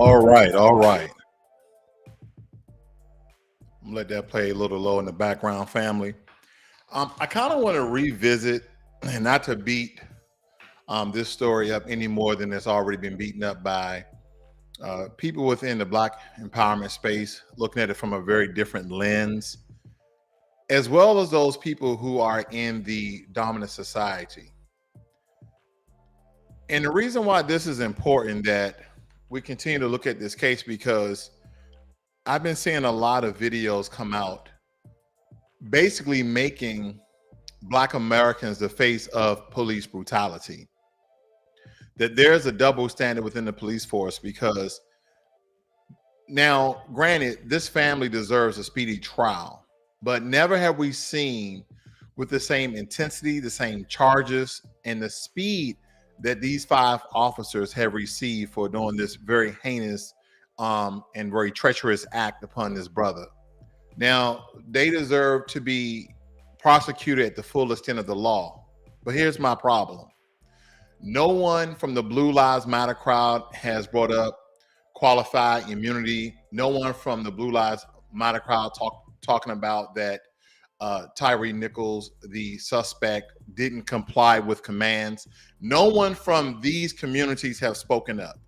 All right, all right. I'm gonna let that play a little low in the background, family. I kind of want to revisit, and not to beat this story up any more than it's already been beaten up by people within the Black empowerment space, looking at it from a very different lens, as well as those people who are in the dominant society. And the reason why this is important that we continue to look at this case because I've been seeing a lot of videos come out basically making Black Americans the face of police brutality. That there's a double standard within the police force because now, granted, this family deserves a speedy trial, but never have we seen with the same intensity, the same charges, and the speed that these five officers have received for doing this very heinous and very treacherous act upon this brother. Now, they deserve to be prosecuted at the full extent of the law. But here's my problem. No one from the Blue Lives Matter crowd has brought up qualified immunity. No one from the Blue Lives Matter crowd talking about that Tyree Nichols, the suspect, didn't comply with commands. No one from these communities have spoken up.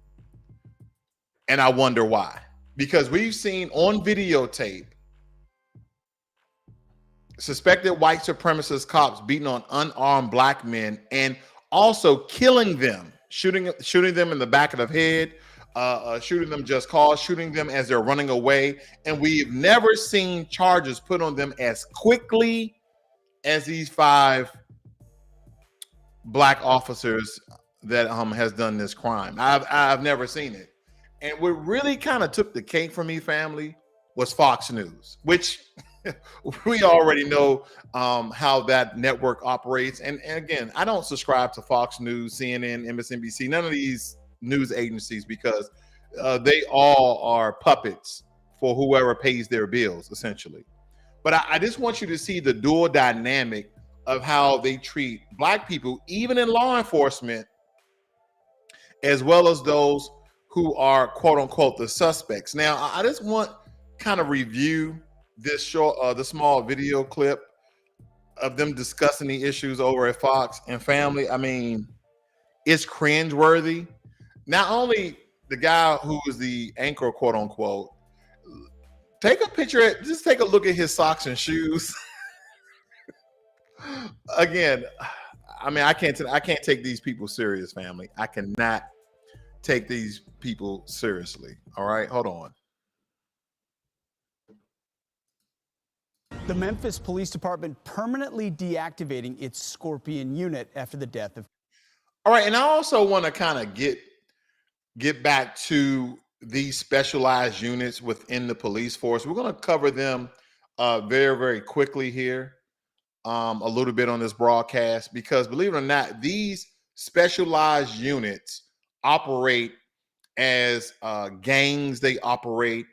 And I wonder why. Because we've seen on videotape suspected white supremacist cops beating on unarmed Black men and also killing them, shooting them in the back of the head, shooting them just cause, shooting them as they're running away. And we've never seen charges put on them as quickly as these five Black officers that has done this crime. I've never seen it. And what really kind of took the cake for me, family, was Fox News, which we already know how that network operates. And again, I don't subscribe to Fox News, CNN, MSNBC, none of these news agencies because they all are puppets for whoever pays their bills, essentially. But I just want you to see the dual dynamic of how they treat Black people, even in law enforcement, as well as those who are quote unquote the suspects. Now, I just want kind of review this short, the small video clip of them discussing the issues over at Fox and family. I mean, it's cringeworthy. Not only the guy who is the anchor, quote unquote, take a picture, just take a look at his socks and shoes. Again, I mean, I can't take these people serious, family. I cannot take these people seriously. All right, hold on. The Memphis Police Department permanently deactivating its Scorpion unit after the death of. All right, and I also want to kind of get back to these specialized units within the police force. We're going to cover them very, very quickly here, a little bit on this broadcast, because believe it or not, these specialized units operate as gangs. They operate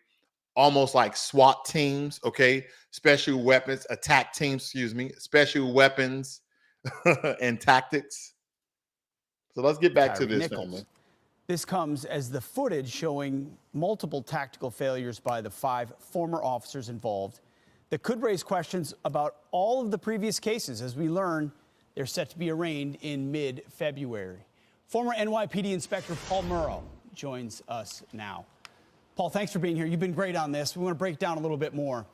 almost like SWAT teams, okay? Special weapons, attack teams, special weapons and tactics. So let's get back to this, family. This comes as the footage showing multiple tactical failures by the five former officers involved that could raise questions about all of the previous cases. As we learn, they're set to be arraigned in mid-February. Former NYPD Inspector Paul Murrow joins us now. Paul, thanks for being here. You've been great on this. We want to break down a little bit more.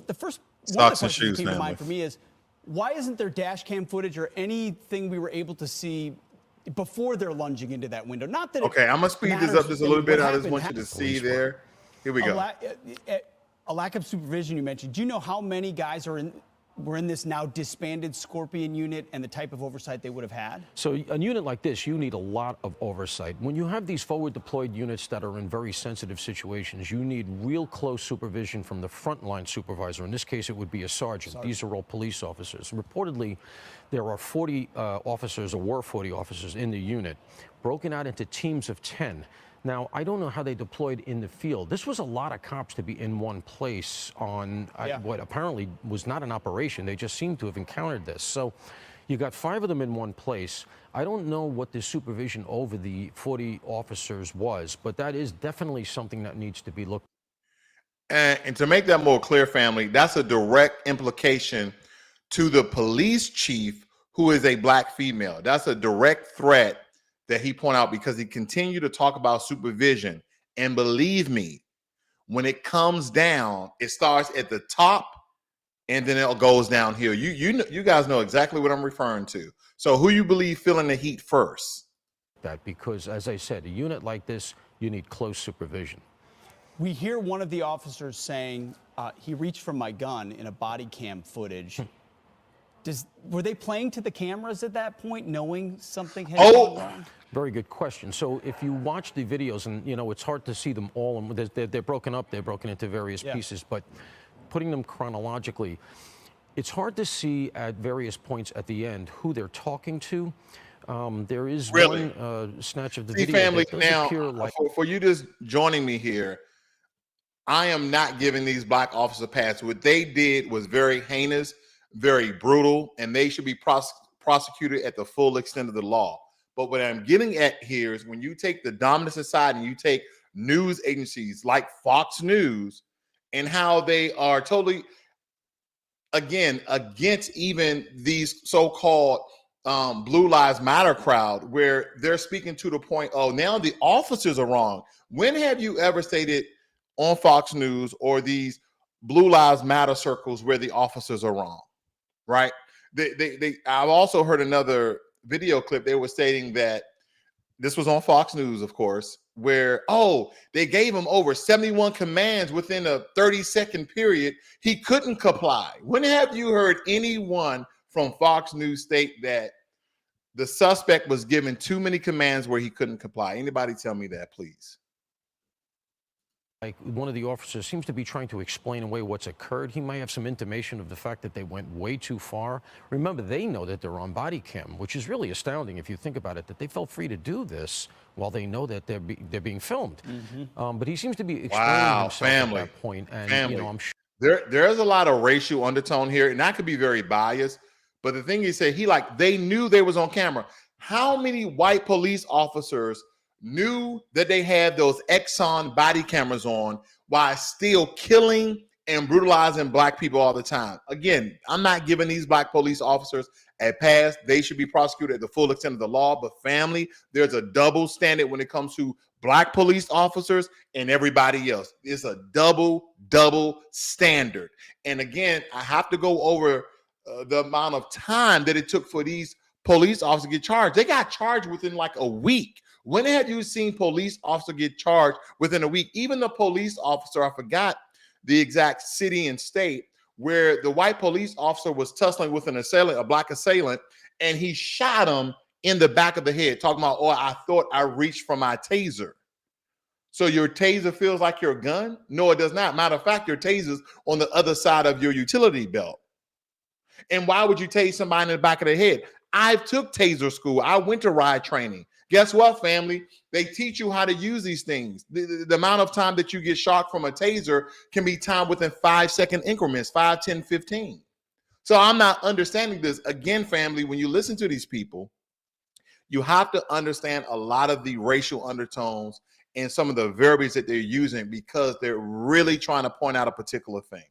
The first one of the questions that came to mind for me is, why isn't there dash cam footage or anything we were able to see before they're lunging into that window? Not that. Okay, I'm gonna speed this up just a little bit. I just want you to see there. Here we go. A lack of supervision you mentioned. Do you know how many guys were in this now disbanded Scorpion unit and the type of oversight they would have had? So a unit like this, you need a lot of oversight. When you have these forward deployed units that are in very sensitive situations, you need real close supervision from the frontline supervisor. In this case, it would be a sergeant. These are all police officers. Reportedly, there are 40 officers, or were 40 officers in the unit, broken out into teams of 10. Now, I don't know how they deployed in the field. This was a lot of cops to be in one place on what apparently was not an operation. They just seemed to have encountered this. So You got 5 of them in one place. I don't know what the supervision over the 40 officers was, but that is definitely something that needs to be looked at. And to make that more clear, family, that's a direct implication to the police chief, who is a black female. That's a direct threat that he pointed out, because he continued to talk about supervision. And believe me, when it comes down, it starts at the top and then it goes down here. You guys know exactly what I'm referring to. So who you believe feeling the heat first? That because, as I said, a unit like this, you need close supervision. We hear one of the officers saying he reached for my gun in a body cam footage. Were they playing to the cameras at that point, knowing something had gone wrong? Very good question. So if you watch the videos, and you know it's hard to see them all, and they're broken up, they're broken into various pieces, but putting them chronologically, it's hard to see at various points at the end who they're talking to. There is one snatch of the video. Family, that does now, appear like... for you just joining me here, I am not giving these black officers a pass. What they did was very heinous, very brutal, and they should be prosecuted at the full extent of the law. But what I'm getting at here is when you take the dominance aside and you take news agencies like Fox News and how they are totally, again, against even these so-called Blue Lives Matter crowd, where they're speaking to the point, oh, now the officers are wrong. When have you ever stated on Fox News or these Blue Lives Matter circles where the officers are wrong, right? I've also heard another video clip. They were stating that this was on Fox News, of course, where, oh, they gave him over 71 commands within a 30-second period. He couldn't comply. When have you heard anyone from Fox News state that the suspect was given too many commands where he couldn't comply? Anybody tell me that, please? Like one of the officers seems to be trying to explain away what's occurred. He might have some intimation of the fact that they went way too far. Remember, they know that they're on body cam, which is really astounding if you think about it, that they felt free to do this while they know that they're being filmed. But he seems to be explaining himself at that point. And you know, I'm sure there's a lot of racial undertone here, and I could be very biased. But the thing he said, they knew they was on camera. How many white police officers knew that they had those Exxon body cameras on while still killing and brutalizing black people all the time? Again, I'm not giving these black police officers a pass. They should be prosecuted at the full extent of the law. But family, there's a double standard when it comes to black police officers and everybody else. It's a double standard. And again, I have to go over the amount of time that it took for these police officers to get charged. They got charged within like a week. When have you seen police officer get charged within a week? Even the police officer, I forgot the exact city and state, where the white police officer was tussling with an assailant, a black assailant, and he shot him in the back of the head, talking about, oh, I thought I reached for my taser. So your taser feels like your gun? No, it does not. Matter of fact, your taser's on the other side of your utility belt. And why would you tase somebody in the back of the head? I took taser school. I went to ride training. Guess what, family? They teach you how to use these things. The amount of time that you get shocked from a taser can be timed within 5-second increments, 5, 10, 15. So I'm not understanding this. Again, family, when you listen to these people, you have to understand a lot of the racial undertones and some of the verbiage that they're using, because they're really trying to point out a particular thing.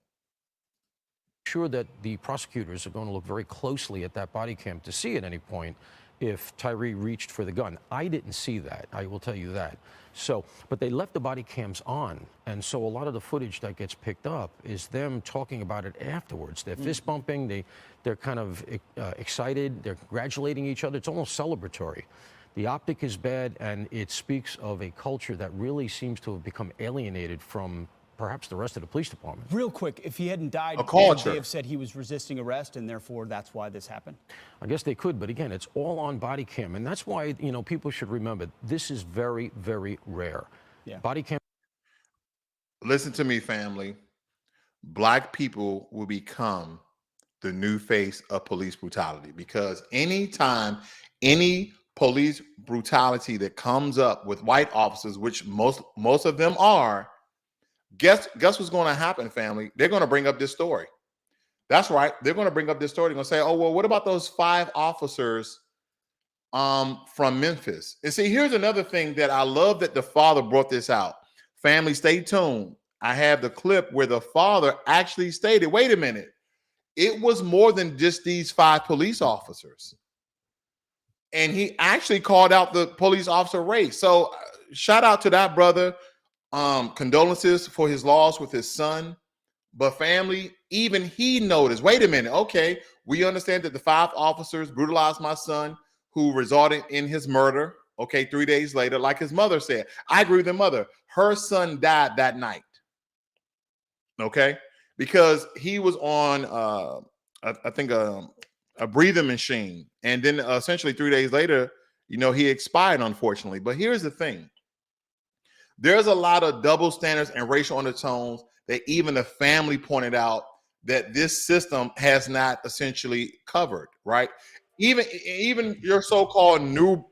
Sure that the prosecutors are going to look very closely at that body cam to see at any point if Tyree reached for the gun. I didn't see that, I will tell you that. So, but they left the body cams on, and so a lot of the footage that gets picked up is them talking about it afterwards. They're fist bumping, they're kind of excited, they're congratulating each other. It's almost celebratory. The optic is bad, and it speaks of a culture that really seems to have become alienated from perhaps the rest of the police department. Real quick, if he hadn't died, would they have said he was resisting arrest, and therefore that's why this happened? I guess they could, but again, it's all on body cam, and that's why, you know, people should remember this is very, very rare. Yeah. Body cam. Listen to me, family. Black people will become the new face of police brutality, because anytime any police brutality that comes up with white officers, which most of them are, guess what's going to happen, family? They're going to bring up this story. That's right. They're going to bring up this story. They're going to say, "Oh, well, what about those 5 officers from Memphis?" And see, here's another thing that I love that the father brought this out. Family, stay tuned. I have the clip where the father actually stated, "Wait a minute. It was more than just these 5 police officers." And he actually called out the police officer race. So shout out to that brother. Condolences for his loss with his son. But family, even he noticed, wait a minute, okay, we understand that the 5 officers brutalized my son who resulted in his murder. Okay, 3 days later, like his mother said, I agree with the mother. Her son died that night. Okay, because he was on, I think, a breathing machine. And then essentially 3 days later, he expired, unfortunately. But here's the thing. There's a lot of double standards and racial undertones that even the family pointed out that this system has not essentially covered, right? Even your so-called new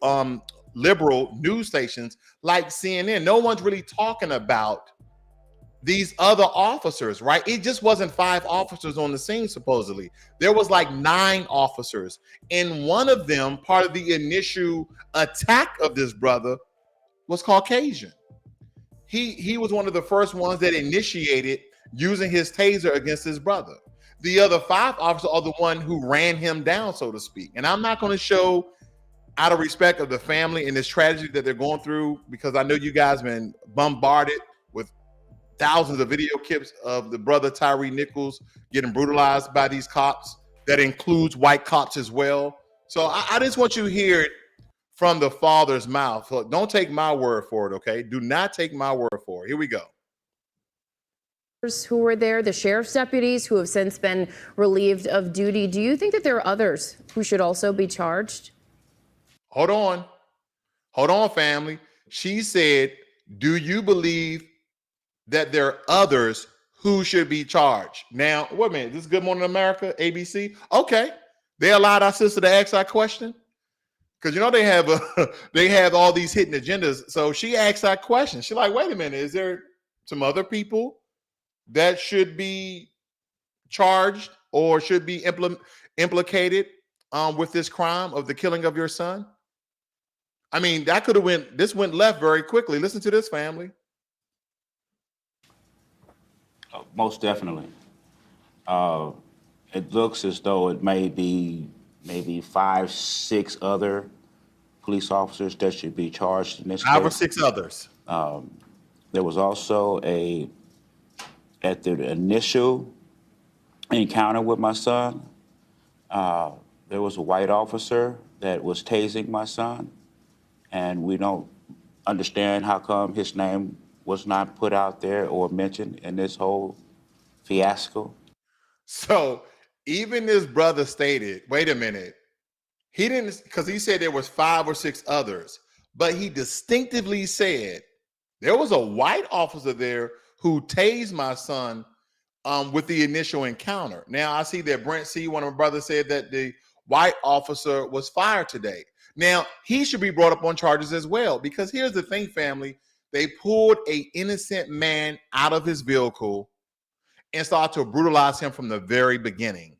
liberal news stations like CNN, no one's really talking about these other officers, right? It just wasn't 5 officers on the scene, supposedly. There was like 9 officers. And one of them, part of the initial attack of this brother, was Caucasian. He was one of the first ones that initiated using his taser against his brother. The other 5 officers are the one who ran him down, so to speak. And I'm not going to show, out of respect of the family and this tragedy that they're going through, because I know you guys have been bombarded with thousands of video clips of the brother Tyree Nichols getting brutalized by these cops. That includes white cops as well. So I just want you to hear it from the father's mouth. Look, don't take my word for it, okay? Do not take my word for it. Here we go. Who were there, the sheriff's deputies who have since been relieved of duty. Do you think that there are others who should also be charged? Hold on, family. She said, do you believe that there are others who should be charged? Now, wait a minute. This is Good Morning America, ABC. Okay. They allowed our sister to ask that question. Because they have all these hidden agendas. So she asked that question. She's like, wait a minute, is there some other people that should be charged or should be implicated with this crime of the killing of your son? I mean, this went left very quickly. Listen to this, family. Most definitely. It looks as though it may be maybe 5, 6 other police officers that should be charged in this case. 5 or 6 others. There was also at the initial encounter with my son, there was a white officer that was tasing my son, and we don't understand how come his name was not put out there or mentioned in this whole fiasco. So even this brother stated, wait a minute, he didn't, because he said there was 5 or 6 others, but he distinctively said there was a white officer there who tased my son with the initial encounter. Now I see that Brent C., one of my brothers, said that the white officer was fired today. Now he should be brought up on charges as well, because here's the thing, family. They pulled an innocent man out of his vehicle and started to brutalize him from the very beginning.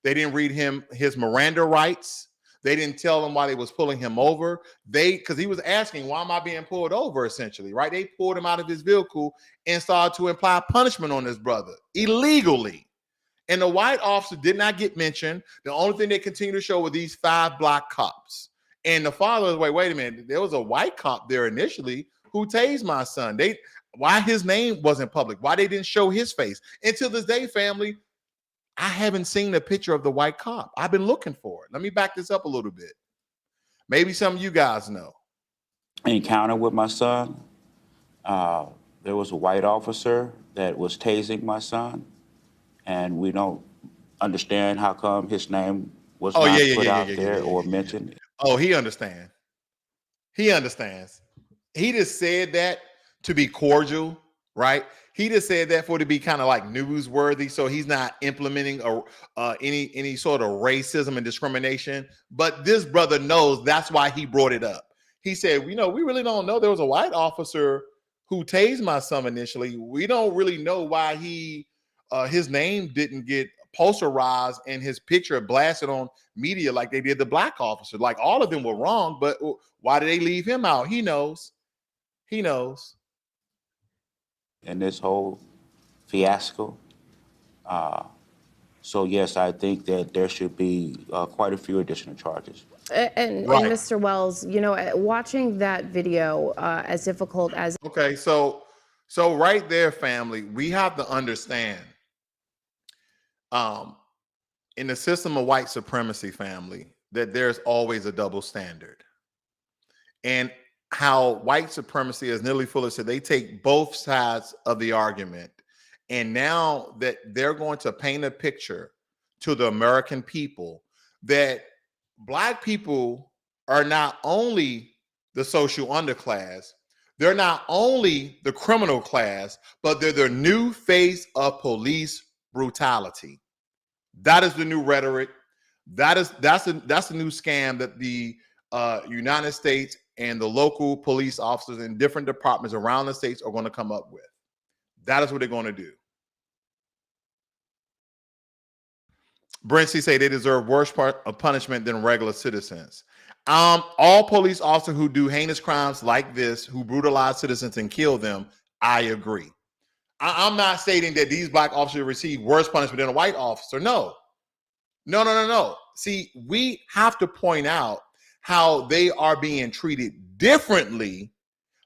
They didn't read him his Miranda rights. They didn't tell him why they was pulling him over. Because he was asking, why am I being pulled over, essentially, right? They pulled him out of his vehicle and started to imply punishment on his brother illegally. And the white officer did not get mentioned. The only thing they continue to show were these 5 black cops. And the father was, wait a minute, there was a white cop there initially who tased my son. Why his name wasn't public? Why they didn't show his face? Until this day, family, I haven't seen a picture of the white cop. I've been looking for it. Let me back this up a little bit. Maybe some of you guys know. Encounter with my son, there was a white officer that was tasing my son, and we don't understand how come his name was not put out there or mentioned. Oh, he understands. He understands. He just said that to be cordial, right? He just said that for it to be kind of like newsworthy, so he's not implementing any sort of racism and discrimination. But this brother knows that's why he brought it up. He said, we really don't know. There was a white officer who tased my son initially. We don't really know why his name didn't get posterized and his picture blasted on media like they did the black officer. Like all of them were wrong, but why did they leave him out? He knows. He knows. In this whole fiasco. So yes, I think that there should be quite a few additional charges. And Right. Mr. Wells, you know, watching that video, as difficult as Okay, so right there, family, we have to understand in the system of white supremacy, family, that there's always a double standard. And how white supremacy, as Neely Fuller said, they take both sides of the argument. And now that they're going to paint a picture to the American people that black people are not only the social underclass, they're not only the criminal class, but they're the new face of police brutality. That is the new rhetoric. That's the new scam that the United States and the local police officers in different departments around the states are going to come up with. That is what they're going to do. Brent C. say they deserve worse part of punishment than regular citizens. All police officers who do heinous crimes like this, who brutalize citizens and kill them, I agree. I'm not stating that these black officers receive worse punishment than a white officer. No. See, we have to point out how they are being treated differently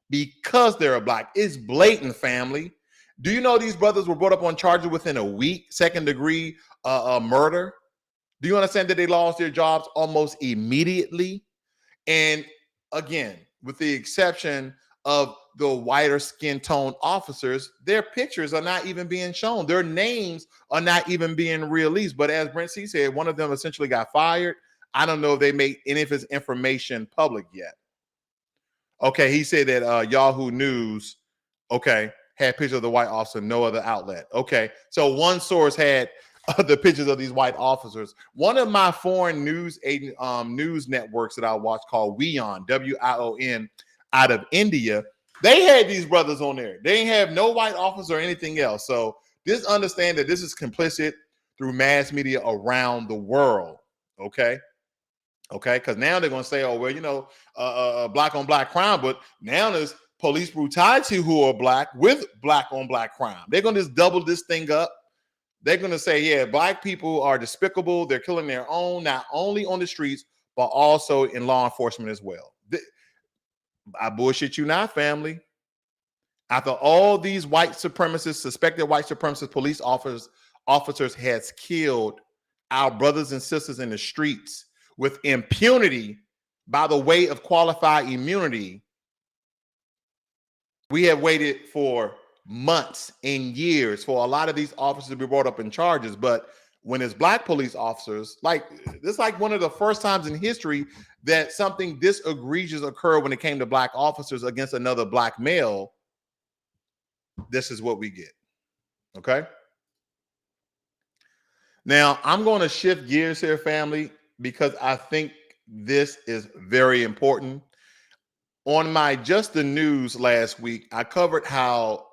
because they're a black. It's blatant, family. Do you know these brothers were brought up on charges within a week, second-degree murder? Do you understand that they lost their jobs almost immediately? And again, with the exception of the whiter skin tone officers, their pictures are not even being shown. Their names are not even being released. But as Brent C. said, one of them essentially got fired. I don't know if they made any of his information public yet. Okay, he said that Yahoo News, okay, had pictures of the white officer, no other outlet. Okay, so one source had the pictures of these white officers. One of my foreign news news networks that I watch called WION, WION, out of India, they had these brothers on there. They didn't have no white officer or anything else. So just understand that this is complicit through mass media around the world. Okay. Because now they're going to say, oh, well, you know, black on black crime. But now there's police brutality who are black with black on black crime. They're going to just double this thing up. They're going to say, yeah, black people are despicable. They're killing their own, not only on the streets, but also in law enforcement as well. I bullshit you not, family. After all these white supremacists, suspected white supremacist police officers has killed our brothers and sisters in the streets with impunity by the way of qualified immunity, we have waited for months and years for a lot of these officers to be brought up in charges. But when it's black police officers, like this is like one of the first times in history that something this egregious occurred when it came to black officers against another black male. This is what we get. Okay. Now I'm going to shift gears here, family, because I think this is very important. On my Just the News last week, I covered how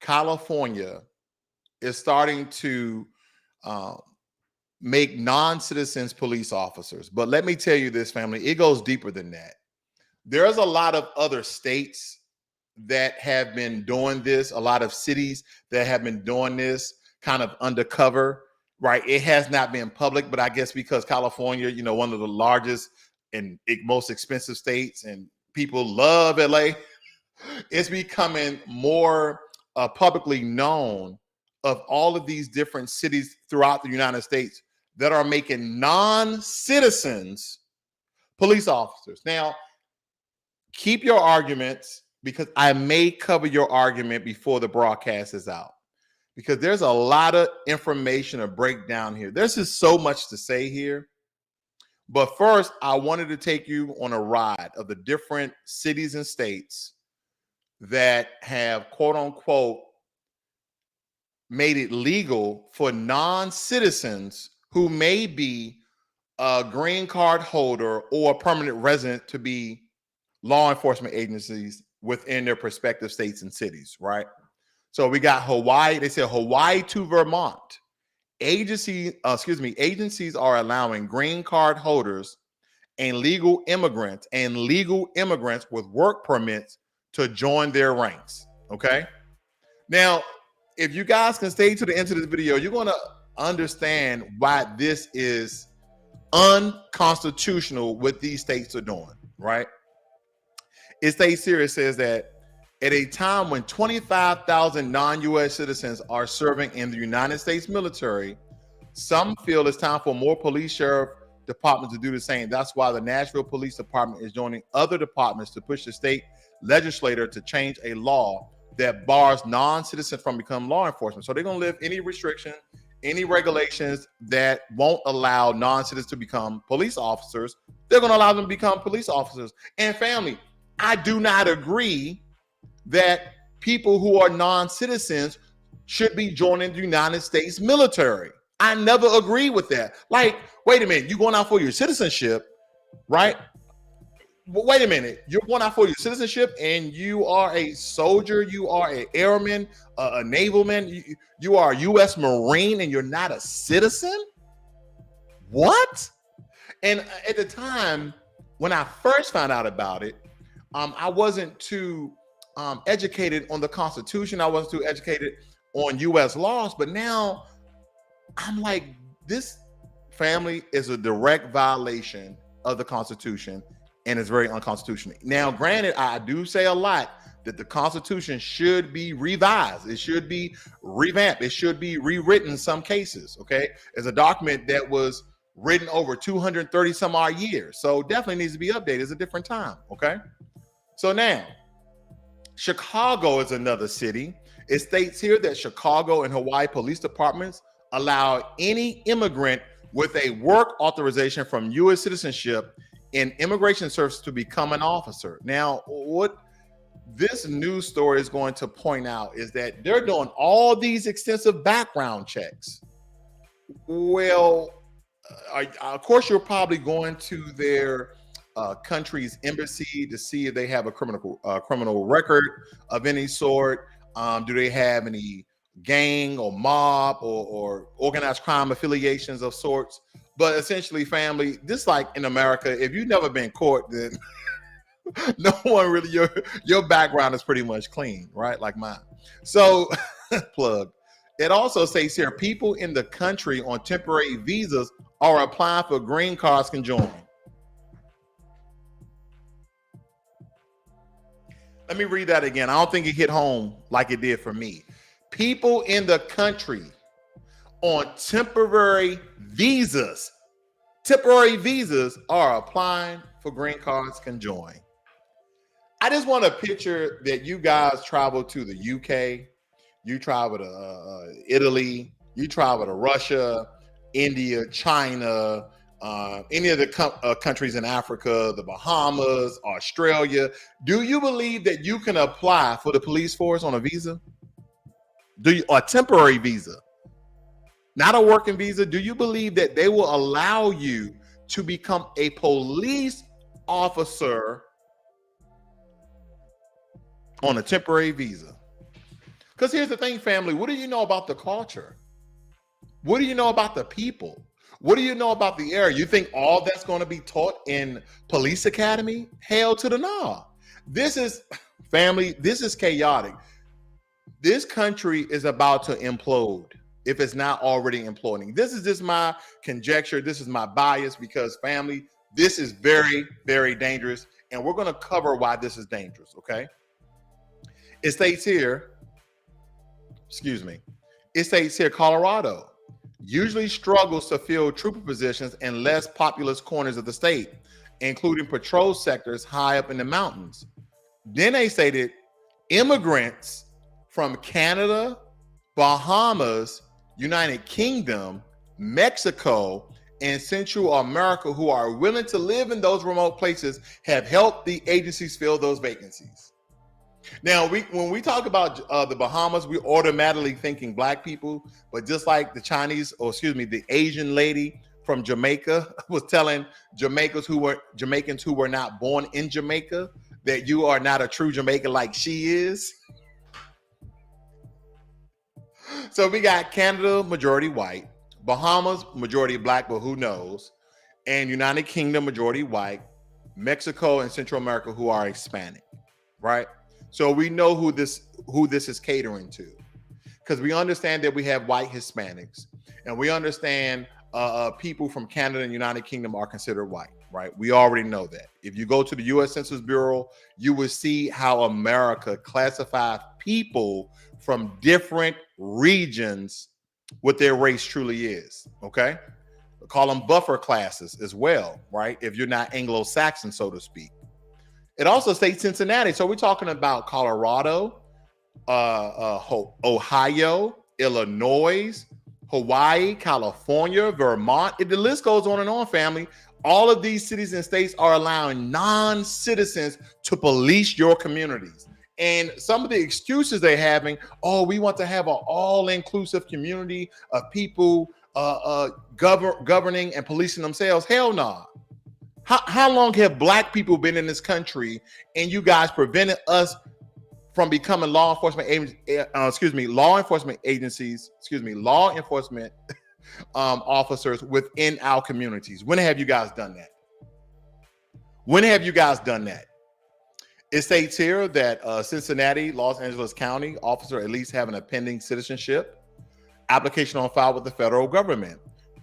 California is starting to make non-citizens police officers. But let me tell you this, family, it goes deeper than that. There's a lot of other states that have been doing this, a lot of cities that have been doing this kind of undercover, right? It has not been public, but I guess because California, you know, one of the largest and most expensive states, and people love LA, it's becoming more publicly known of all of these different cities throughout the United States that are making non-citizens police officers. Now, keep your arguments, because I may cover your argument before the broadcast is out, because there's a lot of information to break down here. There's just so much to say here. But first, I wanted to take you on a ride of the different cities and states that have, quote unquote, made it legal for non-citizens who may be a green card holder or a permanent resident to be law enforcement agencies within their respective states and cities, right? So we got Hawaii. They said Hawaii to Vermont agencies are allowing green card holders and legal immigrants with work permits to join their ranks. Okay. Now, if you guys can stay to the end of this video, you're going to understand why this is unconstitutional what these states are doing, right? It states here, it says that at a time when 25,000 non-U.S. citizens are serving in the United States military, some feel it's time for more police sheriff departments to do the same. That's why the Nashville Police Department is joining other departments to push the state legislature to change a law that bars non-citizens from becoming law enforcement. So they're going to lift any restriction, any regulations that won't allow non-citizens to become police officers. They're going to allow them to become police officers. And family, I do not agree that people who are non-citizens should be joining the United States military. I never agree with that. Like, wait a minute, you're going out for your citizenship, right? But wait a minute, you're going out for your citizenship and you are a soldier, you are an airman, a navalman, you are a U.S. Marine and you're not a citizen? What? And at the time, when I first found out about it, I wasn't too educated on the Constitution. I wasn't too educated on U.S. laws, but now I'm like, this family is a direct violation of the Constitution and it's very unconstitutional. Now, granted, I do say a lot that the Constitution should be revised. It should be revamped. It should be rewritten in some cases, okay? It's a document that was written over 230 some odd years. So definitely needs to be updated. It's a different time, okay? So now, Chicago is another city. It states here that Chicago and Hawaii police departments allow any immigrant with a work authorization from U.S. citizenship in immigration service to become an officer. Now, what this news story is going to point out is that they're doing all these extensive background checks. Well, of course, you're probably going to their country's embassy to see if they have a criminal record of any sort. Do they have any gang or mob or organized crime affiliations of sorts? But essentially, family, just like in America, if you've never been caught, then no one really, your background is pretty much clean, right? Like mine. So, plug. It also says here, people in the country on temporary visas are applying for green cards can join. Let me read that again. I don't think it hit home like it did for me. People in the country on temporary visas are applying for green cards can join. I just want to picture that you guys travel to the UK, you travel to Italy, you travel to Russia, India, China, any of the countries in Africa, the Bahamas, Australia. Do you believe that you can apply for the police force on a visa? A temporary visa, not a working visa? Do you believe that they will allow you to become a police officer on a temporary visa? Because here's the thing, family. What do you know about the culture? What do you know about the people? What do you know about the area? You think all that's going to be taught in police academy? Hell to the no. This is, family, this is chaotic. This country is about to implode if it's not already imploding. This is just my conjecture. This is my bias because, family, this is very, very dangerous. And we're going to cover why this is dangerous, okay? It states here, Colorado usually struggles to fill trooper positions in less populous corners of the state, including patrol sectors high up in the mountains. Then they stated immigrants from Canada, Bahamas, United Kingdom, Mexico, and Central America who are willing to live in those remote places have helped the agencies fill those vacancies. Now, when we talk about the Bahamas, we're automatically thinking Black people, but just like the Asian lady from Jamaica was telling Jamaicans who were not born in Jamaica that you are not a true Jamaican like she is. So we got Canada, majority white, Bahamas, majority black, but who knows? And United Kingdom, majority white. Mexico and Central America, who are Hispanic, right? So we know who this is catering to, because we understand that we have white Hispanics, and we understand people from Canada and United Kingdom are considered white, right? We already know that. If you go to the U.S. Census Bureau, you will see how America classifies people from different regions what their race truly is, okay? We call them buffer classes as well, right? If you're not Anglo-Saxon, so to speak. It also states Cincinnati. So we're talking about Colorado, Ohio, Illinois, Hawaii, California, Vermont. The list goes on, family. All of these cities and states are allowing non-citizens to police your communities. And some of the excuses they're having, oh, we want to have an all-inclusive community of people governing and policing themselves. Hell no. Nah. How long have black people been in this country and you guys prevented us from becoming law enforcement officers within our communities? When have you guys done that? When have you guys done that? It states here that Cincinnati, Los Angeles County officer at least having a pending citizenship application on file with the federal government.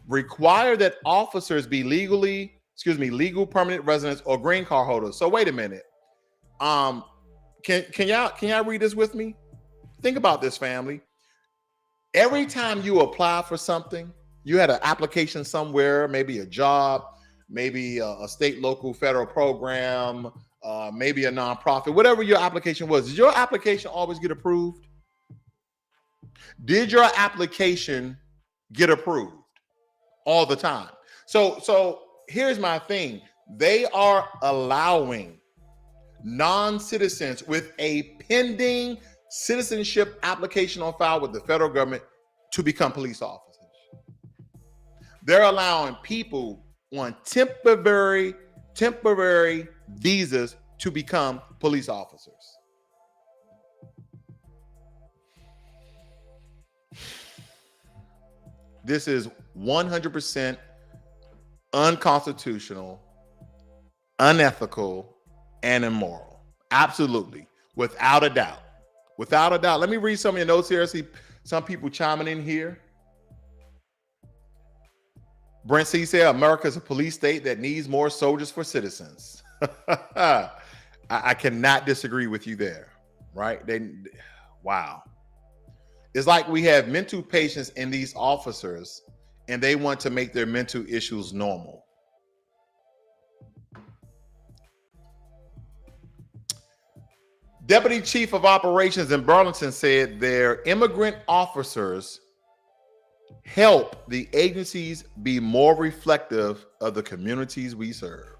Require that officers be legal permanent residents or green card holders. So wait a minute. Can y'all read this with me? Think about this, family. Every time you apply for something, you had an application somewhere, maybe a job, maybe a state, local, federal program, maybe a nonprofit, whatever your application was. Did your application always get approved? Did your application get approved all the time? So here's my thing. They are allowing non-citizens with a pending citizenship application on file with the federal government to become police officers. They're allowing people on temporary visas to become police officers. This is 100% unconstitutional, unethical, and immoral. Absolutely. Without a doubt. Without a doubt. Let me read some of your notes here. I see some people chiming in here. Brent C said, America is a police state that needs more soldiers for citizens. I cannot disagree with you there, right? Wow. It's like we have mental patients in these officers and they want to make their mental issues normal. Deputy Chief of Operations in Burlington said their immigrant officers help the agencies be more reflective of the communities we serve.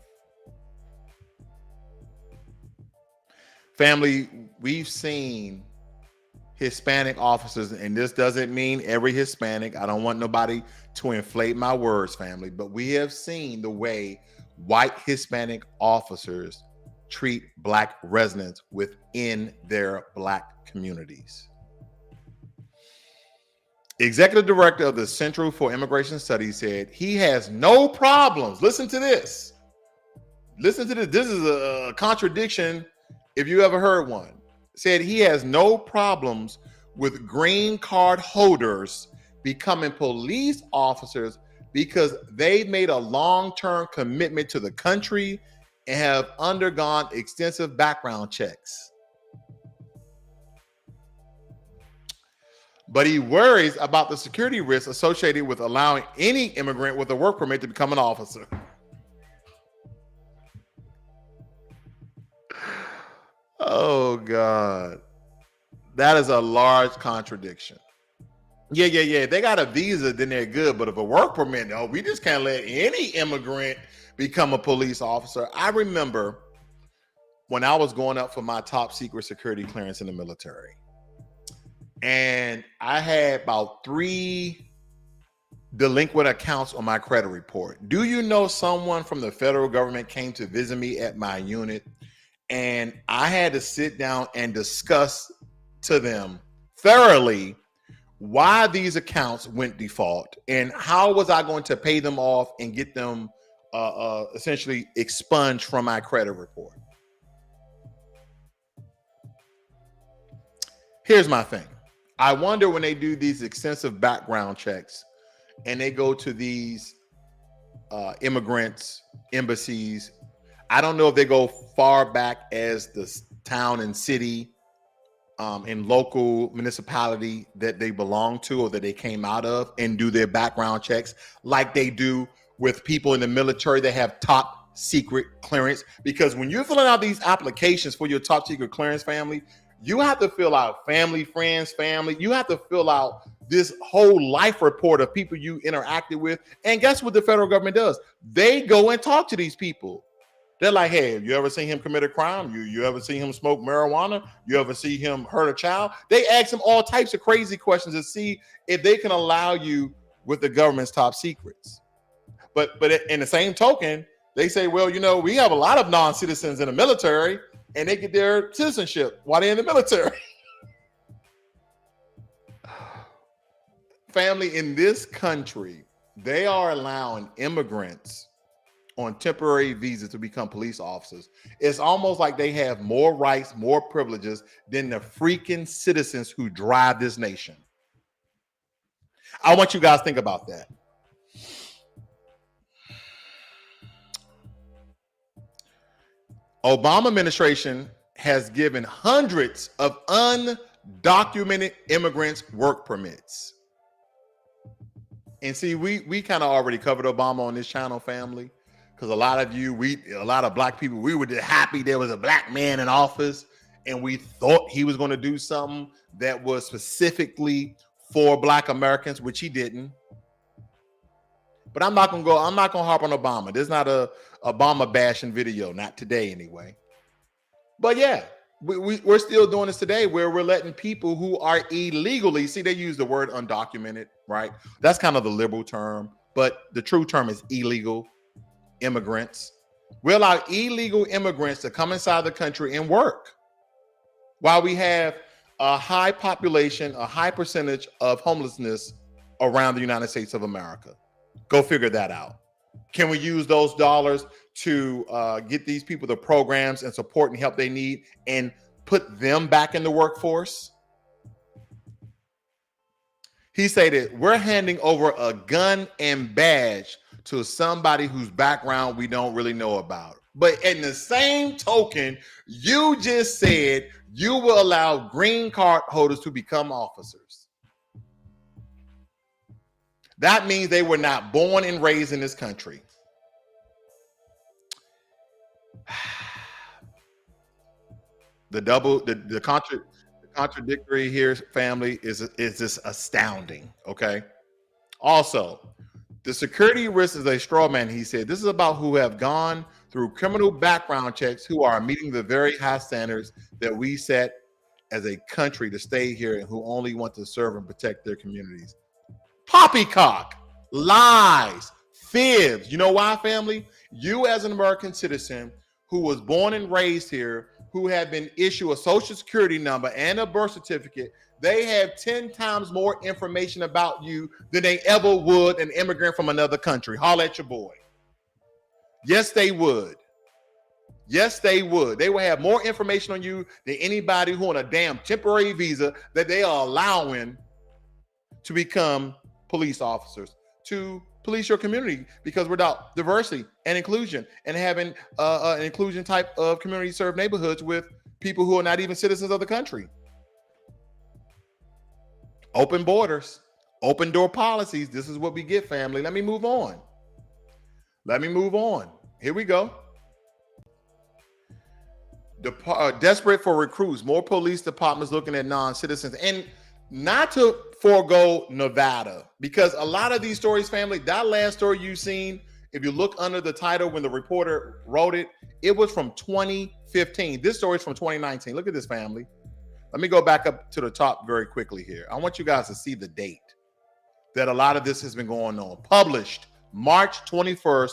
Family, we've seen Hispanic officers, and this doesn't mean every Hispanic. I don't want nobody to inflate my words, family, but we have seen the way white Hispanic officers treat black residents within their black communities. Executive Director of the Center for Immigration Studies said he has no problems. Listen to this. Listen to this. This is a contradiction if you ever heard one. Said he has no problems with green card holders becoming police officers because they made a long-term commitment to the country and have undergone extensive background checks. But he worries about the security risks associated with allowing any immigrant with a work permit to become an officer. Oh, God. That is a large contradiction. Yeah. They got a visa, then they're good. But if a work permit, no, we just can't let any immigrant become a police officer. I remember when I was going up for my top secret security clearance in the military. And I had about 3 delinquent accounts on my credit report. Do you know someone from the federal government came to visit me at my unit, and I had to sit down and discuss to them thoroughly why these accounts went default and how was I going to pay them off and get them essentially expunged from my credit report. Here's my thing. I wonder when they do these extensive background checks and they go to these immigrants, embassies. I don't know if they go far back as the town and city and local municipality that they belong to or that they came out of and do their background checks like they do with people in the military that have top secret clearance. Because when you're filling out these applications for your top secret clearance, family, you have to fill out family, friends, family. You have to fill out this whole life report of people you interacted with. And guess what the federal government does? They go and talk to these people. They're like, hey, have you ever seen him commit a crime? You ever seen him smoke marijuana? You ever see him hurt a child? They ask him all types of crazy questions to see if they can allow you with the government's top secrets. But in the same token, they say, well, you know, we have a lot of non-citizens in the military and they get their citizenship while they're in the military. Family, in this country, they are allowing immigrants on temporary visas to become police officers. It's almost like they have more rights, more privileges than the freaking citizens who drive this nation. I want you guys to think about that. Obama administration has given hundreds of undocumented immigrants work permits. And see, we kind of already covered Obama on this channel, family. Because a lot of you, a lot of black people, we were just happy there was a black man in office and we thought he was going to do something that was specifically for black Americans, which he didn't. But I'm not going to harp on Obama. There's not a Obama bashing video, not today anyway. But yeah, we're still doing this today where we're letting people who are illegally, see, they use the word undocumented, right? That's kind of the liberal term, but the true term is illegal immigrants. We allow illegal immigrants to come inside the country and work while we have a high population, a high percentage of homelessness around the United States of America. Go figure that out. Can we use those dollars to get these people the programs and support and help they need and put them back in the workforce? He stated, we're handing over a gun and badge to somebody whose background we don't really know about. But in the same token, you just said you will allow green card holders to become officers. That means they were not born and raised in this country. The contradictory here, family, is just astounding. Okay. Also, the security risk is a straw man, he said. This is about who have gone through criminal background checks, who are meeting the very high standards that we set as a country to stay here and who only want to serve and protect their communities. Poppycock, lies, fibs. You know why, family? You as an American citizen who was born and raised here, who have been issued a social security number and a birth certificate, they have 10 times more information about you than they ever would an immigrant from another country. Holler at your boy. Yes, they would. Yes, they would. They will have more information on you than anybody who on a damn temporary visa that they are allowing to become police officers, to police your community, because without diversity and inclusion and having an inclusion type of community served neighborhoods with people who are not even citizens of the country. Open borders, open door policies. This is what we get, family. Let me move on. Here we go. Desperate for recruits, more police departments looking at non-citizens, and not to forego Nevada, because a lot of these stories, family, that last story you've seen, if you look under the title when the reporter wrote it, it was from 2015. This story is from 2019. Look at this, family. Let me go back up to the top very quickly here. I want you guys to see the date that a lot of this has been going on. Published March 21st,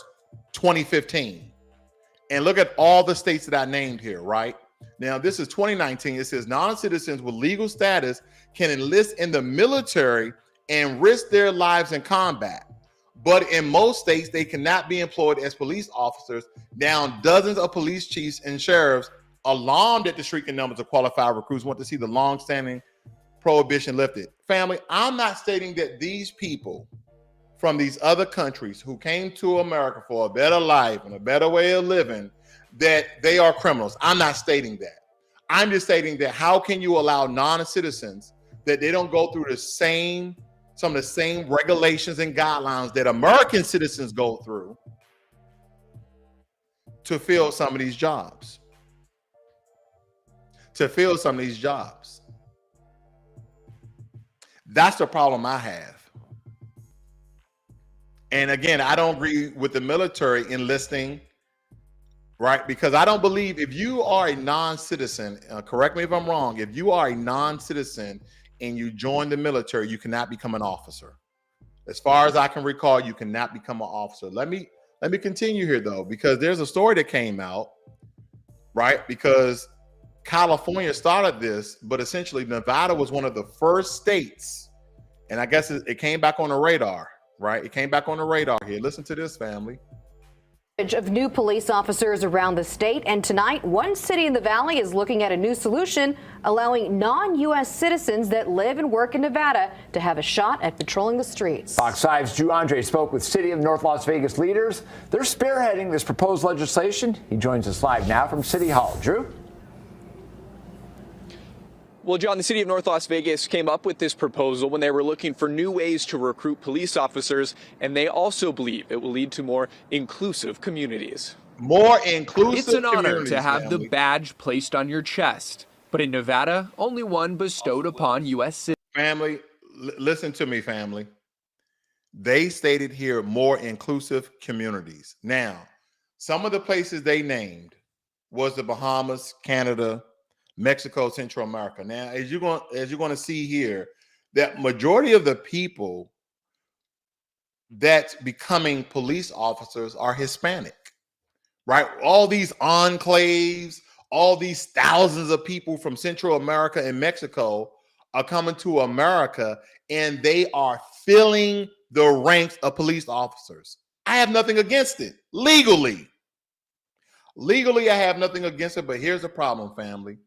2015. And look at all the states that I named here, right? Now, this is 2019. It says non-citizens with legal status can enlist in the military and risk their lives in combat. But in most states, they cannot be employed as police officers. Now, dozens of police chiefs and sheriffs, alarmed at the shrinking numbers of qualified recruits, want to see the long-standing prohibition lifted. Family, I'm not stating that these people from these other countries who came to America for a better life and a better way of living, that they are criminals. I'm not stating that. I'm just stating that how can you allow non-citizens that they don't go through some of the same regulations and guidelines that American citizens go through to fill some of these jobs? That's the problem I have. And again, I don't agree with the military enlisting, right? Because I don't believe if you are a non-citizen, correct me if I'm wrong, if you are a non-citizen and you join the military, you cannot become an officer. As far as I can recall, you cannot become an officer. Let me continue here though, because there's a story that came out, right? Because California started this, but essentially Nevada was one of the first states, and I guess it came back on the radar, right? It came back on the radar here. Listen to this, family. Of new police officers around the state, and tonight one city in the valley is looking at a new solution, allowing non-U.S. citizens that live and work in Nevada to have a shot at patrolling the streets. Fox 5's Drew Andre spoke with City of North Las Vegas leaders. They're spearheading this proposed legislation. He joins us live now from City Hall. Drew? Well, John, the city of North Las Vegas came up with this proposal when they were looking for new ways to recruit police officers, and they also believe it will lead to more inclusive communities. More inclusive. It's an honor communities, to have family. the badge placed on your chest, but in Nevada, only one bestowed upon U.S. citizens. Family, listen to me, family. They stated here more inclusive communities. Now, some of the places they named was the Bahamas, Canada, Mexico, Central America. Now, as you're going to see here, that majority of the people that's becoming police officers are Hispanic, right? All these enclaves, all these thousands of people from Central America and Mexico are coming to America, and they are filling the ranks of police officers. I have nothing against it. Legally, I have nothing against it, but here's the problem, family.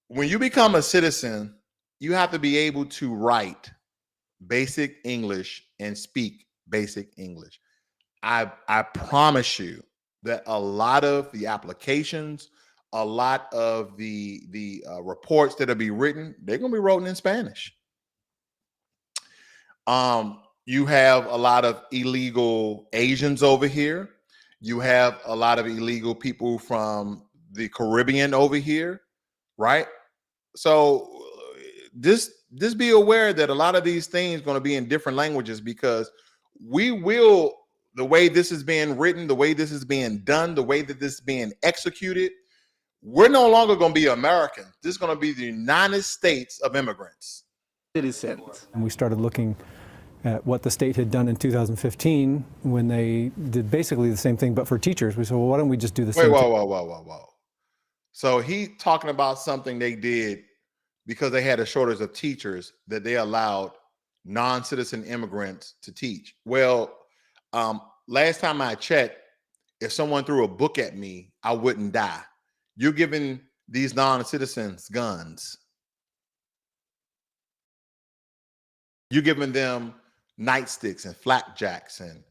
When you become a citizen, you have to be able to write basic English and speak basic English. I promise you that a lot of the applications, a lot of the reports that will be written, they're going to be written in Spanish. You have a lot of illegal Asians over here. You have a lot of illegal people from the Caribbean over here. Right? So just be aware that a lot of these things are going to be in different languages, because the way this is being written, the way this is being done, the way that this is being executed, we're no longer going to be American. This is going to be the United States of immigrants. Citizens. And we started looking at what the state had done in 2015 when they did basically the same thing, but for teachers. We said, well, why don't we just do the same thing? Whoa. So he talking about something they did because they had a shortage of teachers, that they allowed non-citizen immigrants to teach. Well, last time I checked, if someone threw a book at me, I wouldn't die. You're giving these non-citizens guns. You're giving them nightsticks and flapjacks and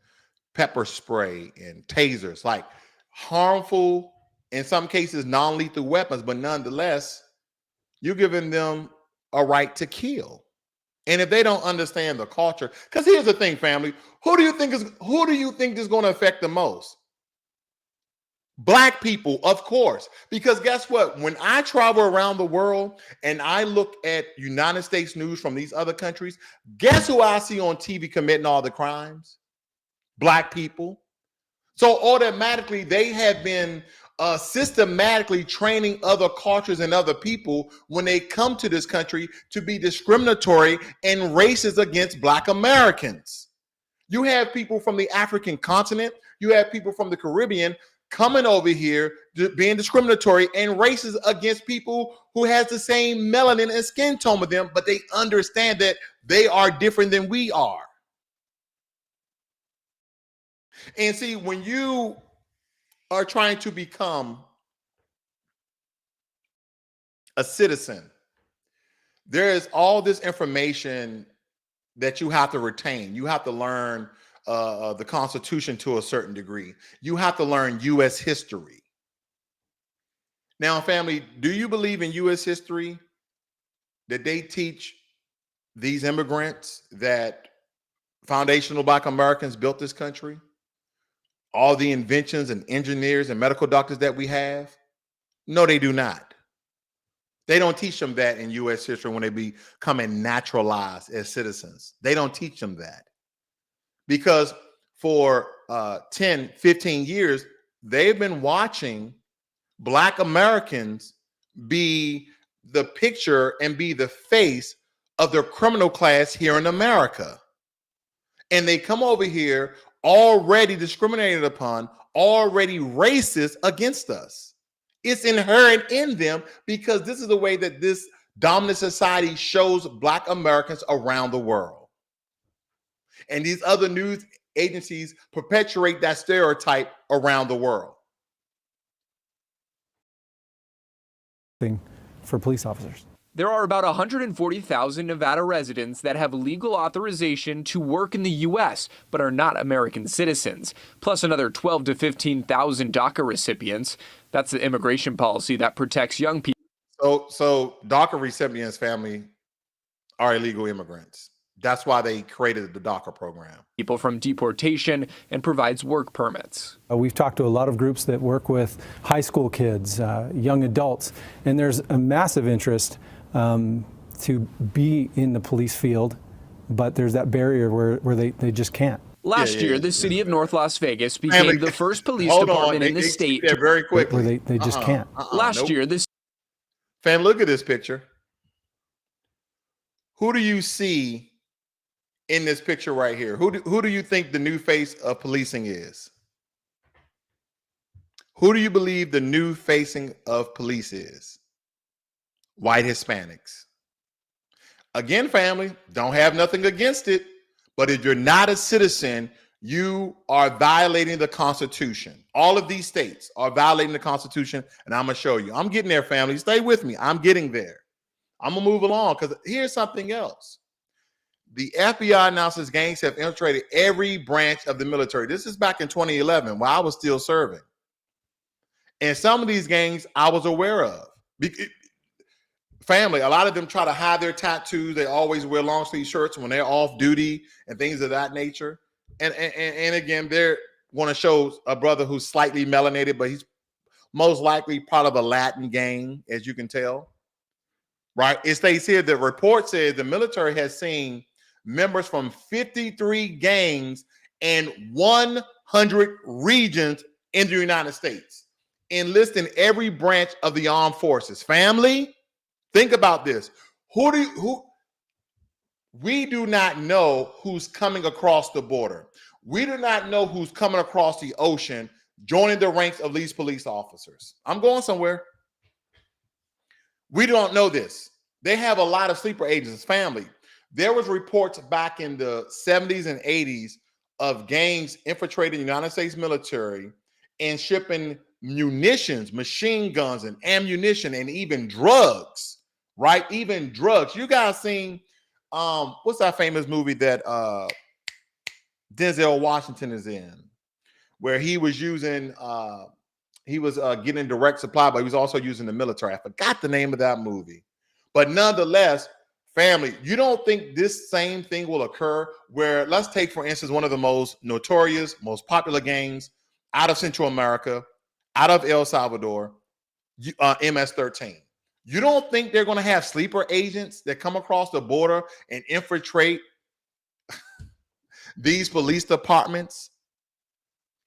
pepper spray and tasers, like harmful, in some cases, non-lethal weapons, but nonetheless, you're giving them a right to kill. And if they don't understand the culture, because here's the thing, family, who do you think is going to affect the most? Black people, of course, because guess what? When I travel around the world and I look at United States news from these other countries, guess who I see on TV committing all the crimes? Black people. So automatically they have been systematically training other cultures and other people when they come to this country to be discriminatory and racist against Black Americans. You have people from the African continent, you have people from the Caribbean coming over here, being discriminatory and racist against people who has the same melanin and skin tone with them, but they understand that they are different than we are. And see, when you are trying to become a citizen, there is all this information that you have to retain. You have to learn the Constitution to a certain degree. You have to learn U.S. history. Now, family, do you believe in U.S. history that they teach these immigrants that foundational Black Americans built this country? All the inventions and engineers and medical doctors that we have? No, they do not. They don't teach them that in U.S. history when they becoming naturalized as citizens. They don't teach them that. Because for 10, 15 years, they've been watching Black Americans be the picture and be the face of their criminal class here in America. And they come over here already discriminated upon, already racist against us. It's inherent in them because this is the way that this dominant society shows Black Americans around the world. And these other news agencies perpetuate that stereotype around the world. For police officers. There are about 140,000 Nevada residents that have legal authorization to work in the U.S. but are not American citizens, plus another 12 to 15,000 DACA recipients. That's the immigration policy that protects young people. So DACA recipients, family, are illegal immigrants. That's why they created the DACA program. People from deportation and provides work permits. We've talked to a lot of groups that work with high school kids, young adults, and there's a massive interest to be in the police field, but there's that barrier where they just can't. Last year, the city of North Las Vegas became the first police department in the state. Very quickly. Where they just can't. Last year, this. Fam, look at this picture. Who do you see in this picture right here? Who do you think the new face of policing is? Who do you believe the new facing of police is? White Hispanics. Again, family, don't have nothing against it, but if you're not a citizen, you are violating the Constitution. All of these states are violating the Constitution, and I'm going to show you. I'm getting there, family. Stay with me. I'm getting there. I'm going to move along because here's something else. The FBI announces gangs have infiltrated every branch of the military. This is back in 2011 while I was still serving. And some of these gangs I was aware of. Family, a lot of them try to hide their tattoos. They always wear long sleeve shirts when they're off duty and things of that nature. And again, they're going to show a brother who's slightly melanated, but he's most likely part of a Latin gang, as you can tell. Right? It states here, the report says the military has seen members from 53 gangs and 100 regions in the United States, enlisting every branch of the armed forces. Family, think about this. We do not know who's coming across the border. We do not know who's coming across the ocean, joining the ranks of these police officers. I'm going somewhere. We don't know this. They have a lot of sleeper agents. Family, there was reports back in the 70s and 80s of gangs infiltrating the United States military and shipping munitions, machine guns, and ammunition, and even drugs, right? Even drugs. You guys seen, what's that famous movie that Denzel Washington is in, where he was using, getting direct supply, but he was also using the military. I forgot the name of that movie. But nonetheless, family, you don't think this same thing will occur where, let's take, for instance, one of the most notorious, most popular gangs out of Central America, out of El Salvador, MS-13. You don't think they're going to have sleeper agents that come across the border and infiltrate these police departments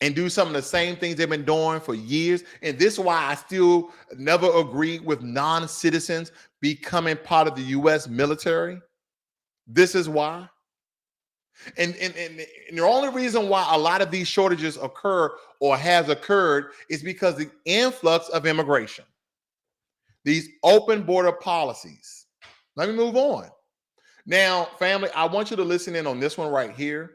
and do some of the same things they've been doing for years? And this is why I still never agree with non-citizens becoming part of the U.S. military. This is why. And the only reason why a lot of these shortages occur or has occurred is because the influx of immigration, these open border policies. Let me move on. Now, family, I want you to listen in on this one right here,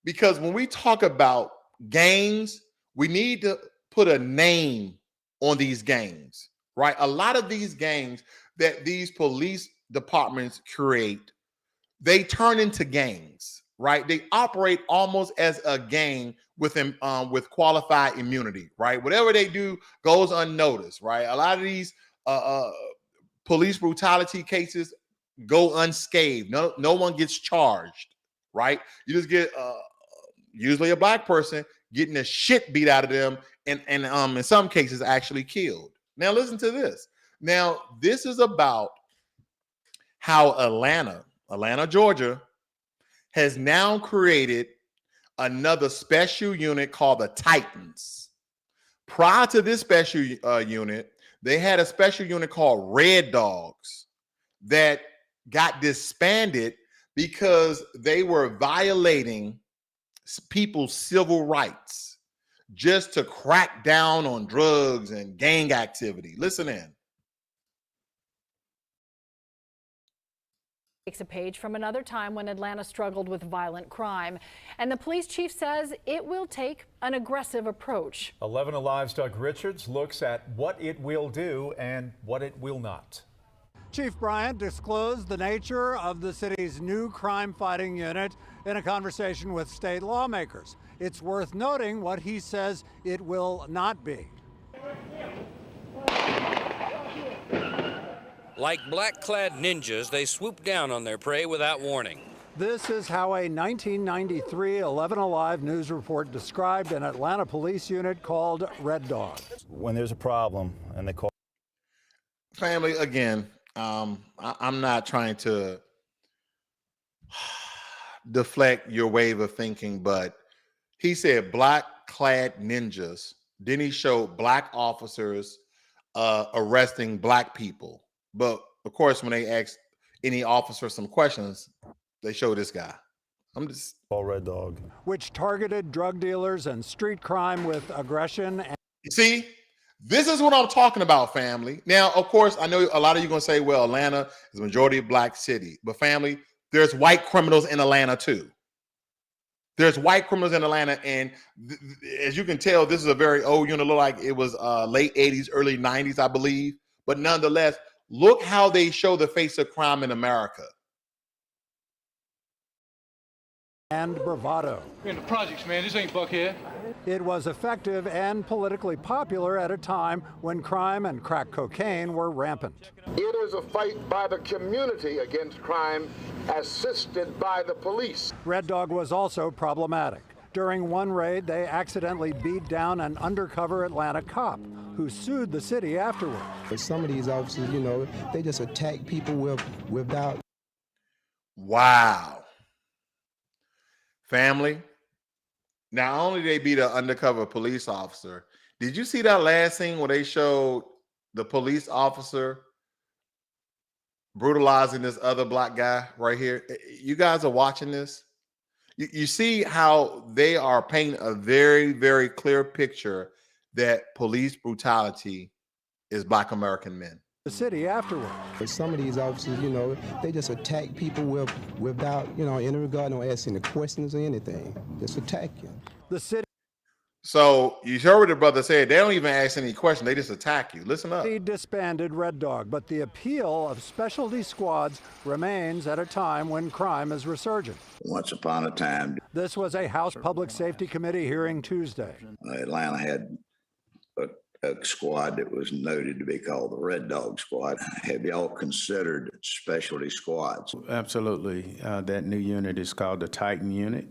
because when we talk about gangs, we need to put a name on these gangs, right? A lot of these gangs that these police departments create, they turn into gangs, right? They operate almost as a gang with qualified immunity, right? Whatever they do goes unnoticed, right? A lot of these police brutality cases go unscathed. No one gets charged, right? You just get usually a black person getting the shit beat out of them, and in some cases actually killed. Now listen to this. Now this is about how Atlanta, Georgia, has now created another special unit called the Titans. Prior to this special unit, they had a special unit called Red Dogs that got disbanded because they were violating people's civil rights just to crack down on drugs and gang activity. Listen in. Takes a page from another time when Atlanta struggled with violent crime. And the police chief says it will take an aggressive approach. 11 Alive's Doug Richards looks at what it will do and what it will not. Chief Bryant disclosed the nature of the city's new crime-fighting unit in a conversation with state lawmakers. It's worth noting what he says it will not be. Like black-clad ninjas, they swoop down on their prey without warning. This is how a 1993 11 Alive news report described an Atlanta police unit called Red Dog. When there's a problem and they call. Family, again, I'm not trying to deflect your wave of thinking, but he said black-clad ninjas. Then he showed black officers arresting black people. But of course, when they asked any officer some questions, they show this guy. I'm just all Red Dog, which targeted drug dealers and street crime with aggression. You see, this is what I'm talking about, family. Now, of course, I know a lot of you are going to say, well, Atlanta is a majority black city. But family, there's white criminals in Atlanta too. There's white criminals in Atlanta. And as you can tell, this is a very old unit. Look like it was late 80s, early 90s, I believe. But nonetheless, look how they show the face of crime in America. And bravado. We're in the projects, man. This ain't Buckhead. It was effective and politically popular at a time when crime and crack cocaine were rampant. It is a fight by the community against crime, assisted by the police. Red Dog was also problematic. During one raid, they accidentally beat down an undercover Atlanta cop who sued the city afterward. Some of these officers, you know, they just attack people without. Wow. Family, not only did they beat an undercover police officer, did you see that last scene where they showed the police officer brutalizing this other black guy right here? You guys are watching this. You see how they are painting a very, very clear picture that police brutality is black American men. The city afterward. Some of these officers, you know, they just attack people without, you know, any regard, no asking the questions or anything. Just attack you. The city. So you heard what the brother said. They don't even ask any questions. They just attack you. Listen up. He disbanded Red Dog, but the appeal of specialty squads remains at a time when crime is resurgent. Once upon a time. This was a House Public Safety Committee hearing Tuesday. Atlanta had a squad that was noted to be called the Red Dog Squad. Have y'all considered specialty squads? Absolutely. That new unit is called the Titan Unit.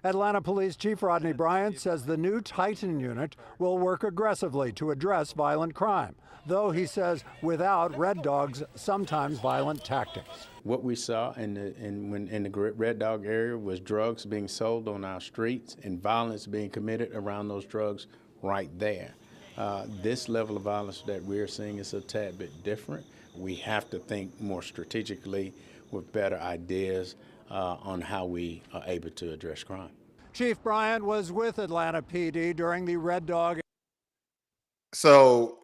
Atlanta Police Chief Rodney Bryant says the new Titan unit will work aggressively to address violent crime, though he says without Red Dog's sometimes violent tactics. What we saw in the Red Dog area was drugs being sold on our streets and violence being committed around those drugs right there. This level of violence that we're seeing is a tad bit different. We have to think more strategically with better ideas on how we are able to address crime. Chief Bryant was with Atlanta PD during the Red Dog. So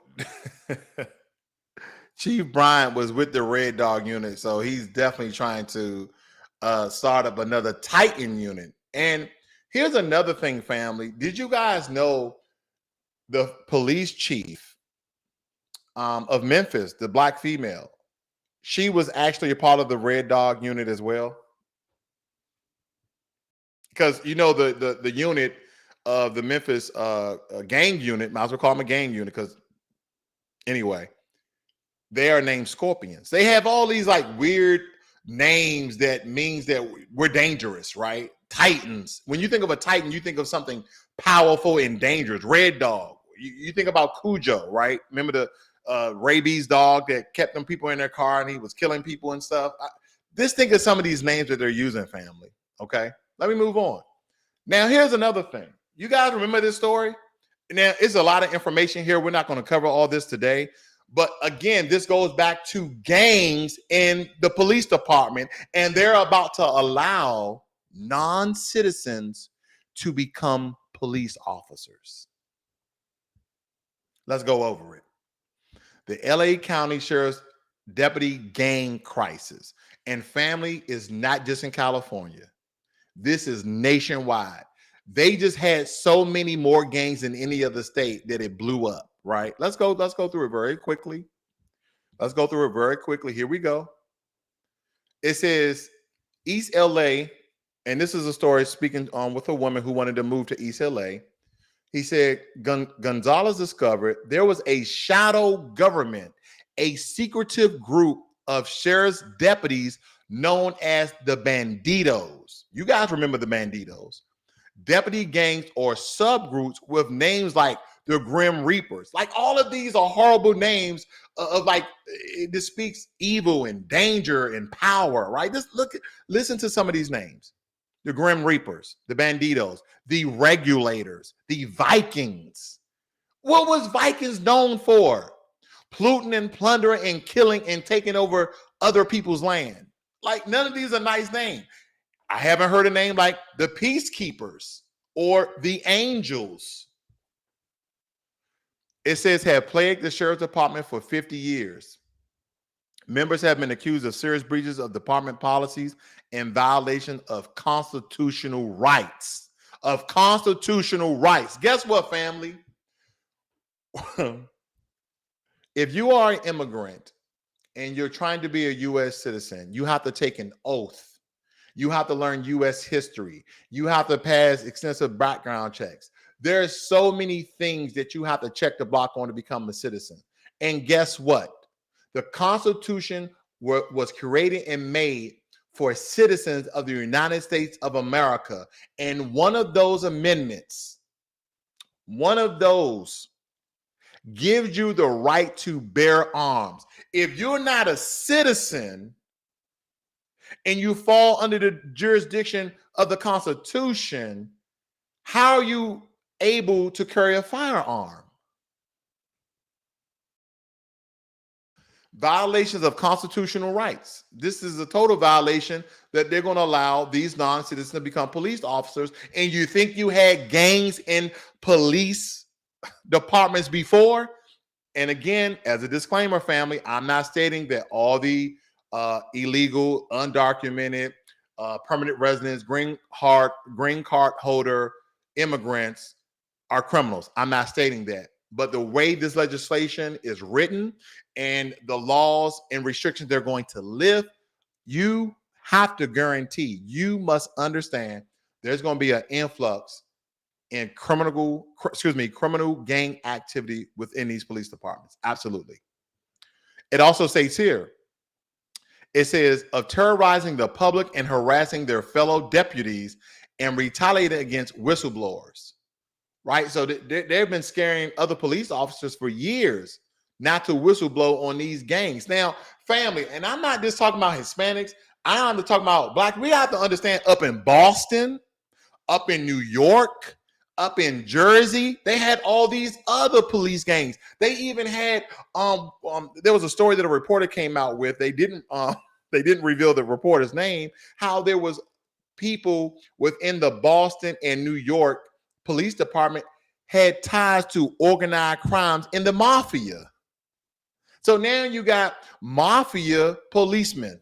Chief Bryant was with the Red Dog unit, so he's definitely trying to start up another Titan unit. And here's another thing, family. Did you guys know the police chief of Memphis, the black female, she was actually a part of the Red Dog unit as well? Because you know the unit of the Memphis gang unit, might as well call them a gang unit, because anyway, they are named Scorpions. They have all these like weird names that means that we're dangerous, right? Titans. When you think of a Titan, you think of something powerful and dangerous. Red Dog. You think about Cujo, right? Remember the rabies dog that kept them people in their car and he was killing people and stuff? Just think of some of these names that they're using, family. Okay, let me move on. Now, here's another thing. You guys remember this story? Now, it's a lot of information here. We're not going to cover all this today. But again, this goes back to gangs in the police department, and they're about to allow non-citizens to become police officers. Let's go over it. The LA County Sheriff's Deputy Gang Crisis. And family is not just in California. This is nationwide. They just had so many more gangs than any other state that it blew up, right? Let's go through it very quickly. Here we go. It says East LA, and this is a story speaking with a woman who wanted to move to East LA. He said Gonzalez discovered there was a shadow government, a secretive group of sheriff's deputies known as the Banditos. You guys remember the Banditos? Deputy gangs or subgroups with names like the Grim Reapers. Like, all of these are horrible names of like, this speaks evil and danger and power, right? Just listen to some of these names. The Grim Reapers, the Banditos, the Regulators, the Vikings. What was Vikings known for? Plundering and plundering and killing and taking over other people's land. Like, none of these are nice names. I haven't heard a name like the Peacekeepers or the Angels. It says have plagued the sheriff's department for 50 years. Members have been accused of serious breaches of department policies and violation of constitutional rights. Guess what, family? If you are an immigrant and you're trying to be a U.S. citizen, you have to take an oath. You have to learn U.S. history. You have to pass extensive background checks. There's so many things that you have to check the block on to become a citizen. And guess what? The Constitution was created and made for citizens of the United States of America. And one of those amendments, gives you the right to bear arms. If you're not a citizen and you fall under the jurisdiction of the Constitution, how are you able to carry a firearm? Violations of constitutional rights. This is a total violation that they're going to allow these non-citizens to become police officers. And you think you had gangs in police departments before? And again, as a disclaimer, family, I'm not stating that all the illegal, undocumented, permanent residents, green card holder immigrants are criminals. I'm not stating that. But the way this legislation is written and the laws and restrictions they're going to lift, you have to guarantee, you must understand there's going to be an influx in criminal gang activity within these police departments. Absolutely. It also states here, it says of terrorizing the public and harassing their fellow deputies and retaliating against whistleblowers, right? So they've been scaring other police officers for years not to whistleblow on these gangs. Now, family, and I'm not just talking about Hispanics, I'm talking about Black. We have to understand, up in Boston, up in New York, up in Jersey, they had all these other police gangs. They even had there was a story that a reporter came out with. They didn't they didn't reveal the reporter's name, how there was people within the Boston and New York police department had ties to organized crimes in the mafia. So now you got mafia policemen.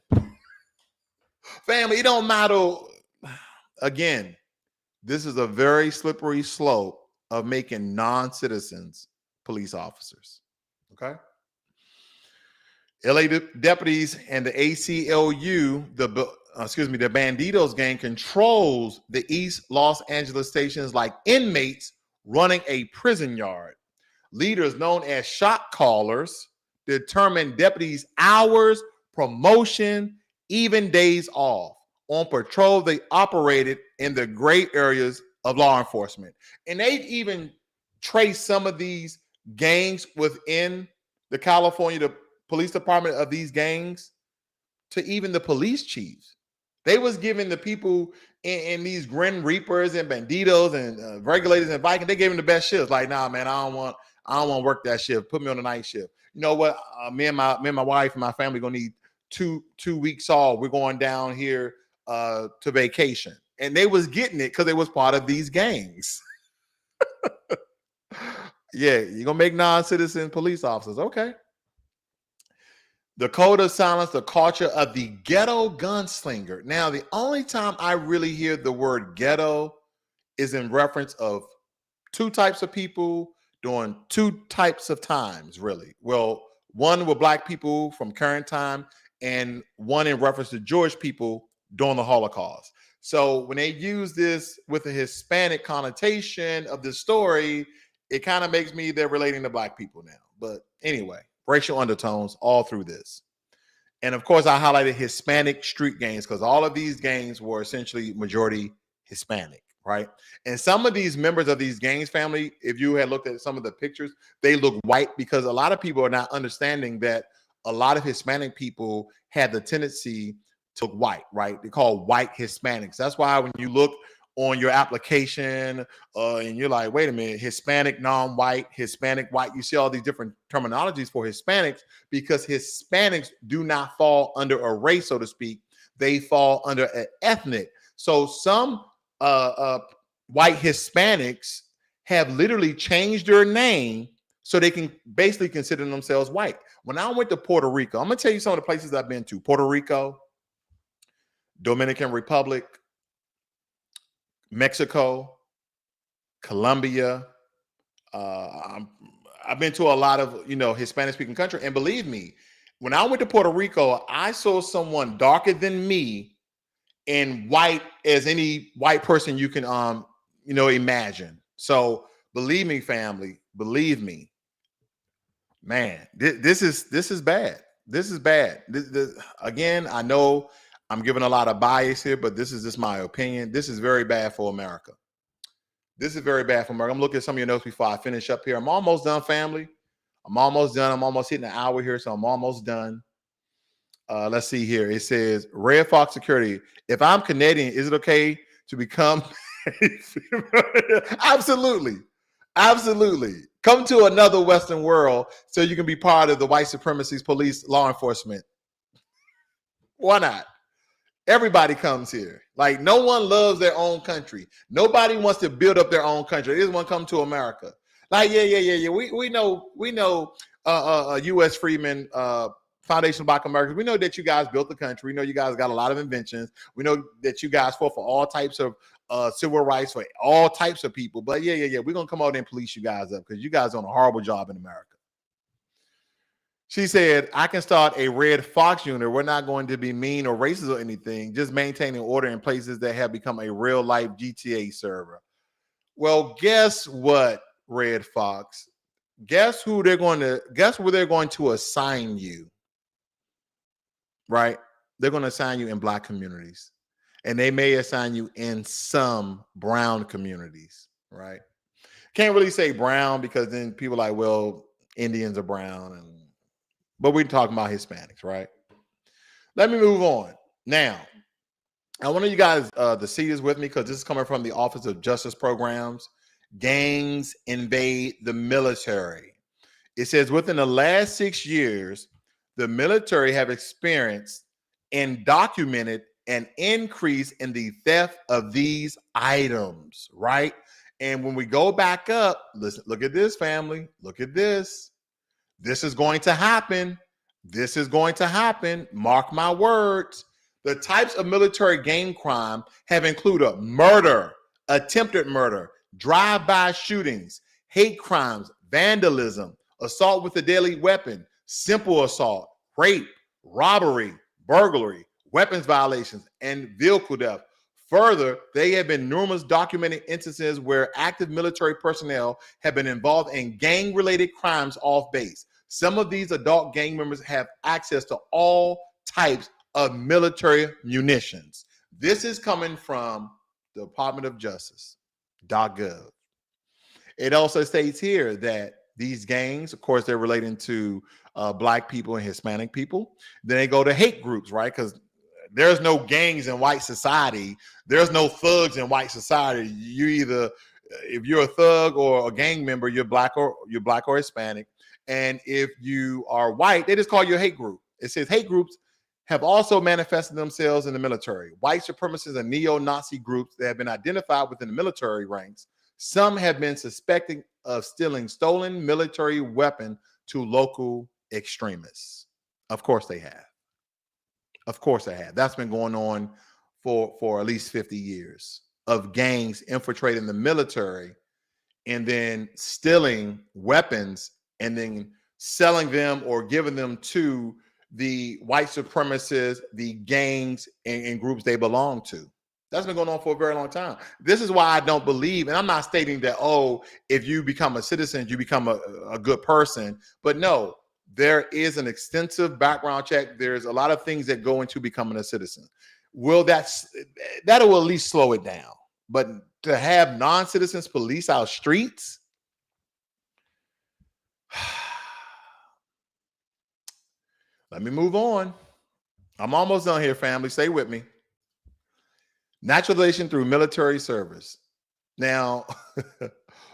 Family, it don't matter. Again, this is a very slippery slope of making non-citizens police officers. Okay. LA deputies and the ACLU, the Bandidos gang controls the East Los Angeles stations like inmates running a prison yard. Leaders known as shot callers determine deputies' hours, promotion, even days off. On patrol, they operated in the gray areas of law enforcement. And they've even traced some of these gangs within the California police department of these gangs to even the police chiefs. They was giving the people in these Grim Reapers and Bandidos and Regulators and Vikings, they gave them the best shifts. Like, nah, man, I don't want to work that shift. Put me on the night shift. You know what? Me and my wife and my family gonna need two weeks off. We're going down here to vacation. And they was getting it because they was part of these gangs. Yeah, you're gonna make non-citizen police officers. Okay. The code of silence, the culture of the ghetto gunslinger. Now, the only time I really hear the word ghetto is in reference of two types of people during two types of times, really. Well, one with Black people from current time and one in reference to Jewish people during the Holocaust. So when they use this with a Hispanic connotation of the story, it kind of makes me they're relating to Black people now. But anyway, racial undertones all through this. And of course, I highlighted Hispanic street gangs because all of these gangs were essentially majority Hispanic, right? And some of these members of these gangs family, if you had looked at some of the pictures, they look white because a lot of people are not understanding that a lot of Hispanic people had the tendency to look white, right? They call white Hispanics. That's why when you look on your application and you're like, wait a minute, Hispanic, non-white, Hispanic, white, you see all these different terminologies for Hispanics because Hispanics do not fall under a race, so to speak. They fall under an ethnic. So some white Hispanics have literally changed their name so they can basically consider themselves white. When I went to Puerto Rico, I'm going to tell you some of the places I've been to. Puerto Rico, Dominican Republic, Mexico, Colombia. I've been to a lot of, Hispanic speaking country. And believe me, when I went to Puerto Rico, I saw someone darker than me and white as any white person you can, imagine. So believe me, family, believe me, man, this is bad. This is bad. Again, I know I'm giving a lot of bias here, but this is just my opinion. This is very bad for America. This is very bad for America. I'm looking at some of your notes before I finish up here. I'm almost done, family. I'm almost done. I'm almost hitting an hour here, so I'm almost done. Let's see here. It says, Red Fox Security. If I'm Canadian, is it okay to become? Absolutely. Absolutely. Come to another Western world so you can be part of the white supremacist police law enforcement. Why not? Everybody comes here. Like, no one loves their own country. Nobody wants to build up their own country. They just want to come to America. Like, yeah. We know U.S. Freeman, Foundation of Black Americans. We know that you guys built the country. We know you guys got a lot of inventions. We know that you guys fought for all types of civil rights for all types of people. But yeah. We're going to come out and police you guys up because you guys are doing a horrible job in America. She said, I can start a Red Fox unit. We're not going to be mean or racist or anything, just maintaining order in places that have become a real life GTA server. Well, guess what, Red Fox? Guess where they're going to assign you, right? They're going to assign you in Black communities, and they may assign you in some brown communities, right? Can't really say brown because then people are like, well, Indians are brown, but we're talking about Hispanics, right? Let me move on. Now, I want you guys to see this with me because this is coming from the Office of Justice Programs. Gangs invade the military. It says within the last 6 years, the military have experienced and documented an increase in the theft of these items, right? And when we go back up, listen, look at this, family. Look at this. This is going to happen. This is going to happen. Mark my words. The types of military gang crime have included murder, attempted murder, drive-by shootings, hate crimes, vandalism, assault with a deadly weapon, simple assault, rape, robbery, burglary, weapons violations, and vehicle theft. Further, there have been numerous documented instances where active military personnel have been involved in gang-related crimes off base. Some of these adult gang members have access to all types of military munitions. This is coming from the Department of Justice.gov. It also states here that these gangs, of course, they're relating to Black people and Hispanic people. Then they go to hate groups, right? Because there's no gangs in white society. There's no thugs in white society. You either, if you're a thug or a gang member, you're black or Hispanic. And if you are white, they just call you a hate group. It says hate groups have also manifested themselves in the military. White supremacists and neo-Nazi groups that have been identified within the military ranks. Some have been suspected of stealing stolen military weapon to local extremists. Of course they have. Of course they have. That's been going on for at least 50 years of gangs infiltrating the military and then stealing weapons and then selling them or giving them to the white supremacists, the gangs and groups they belong to. That's been going on for a very long time. This is why I don't believe, and I'm not stating that, oh, if you become a citizen, you become a good person. But no, there is an extensive background check. There's a lot of things that go into becoming a citizen. That'll at least slow it down. But to have non-citizens police our streets, let me move on. I'm almost done here, family. Stay with me. Naturalization through military service. Now,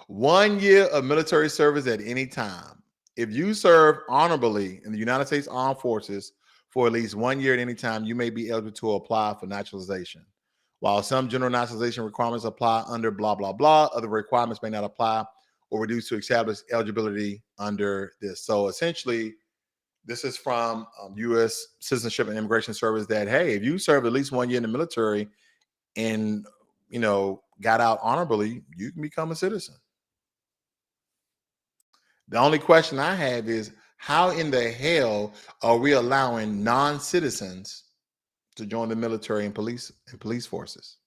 1 year of military service at any time. If you serve honorably in the United States Armed Forces for at least 1 year at any time, you may be eligible to apply for naturalization. While some general naturalization requirements apply under blah, blah, blah, other requirements may not apply or reduce to establish eligibility under this. So essentially, this is from U.S. Citizenship and Immigration Service that, hey, if you serve at least 1 year in the military and, got out honorably, you can become a citizen. The only question I have is, how in the hell are we allowing non-citizens to join the military and police forces?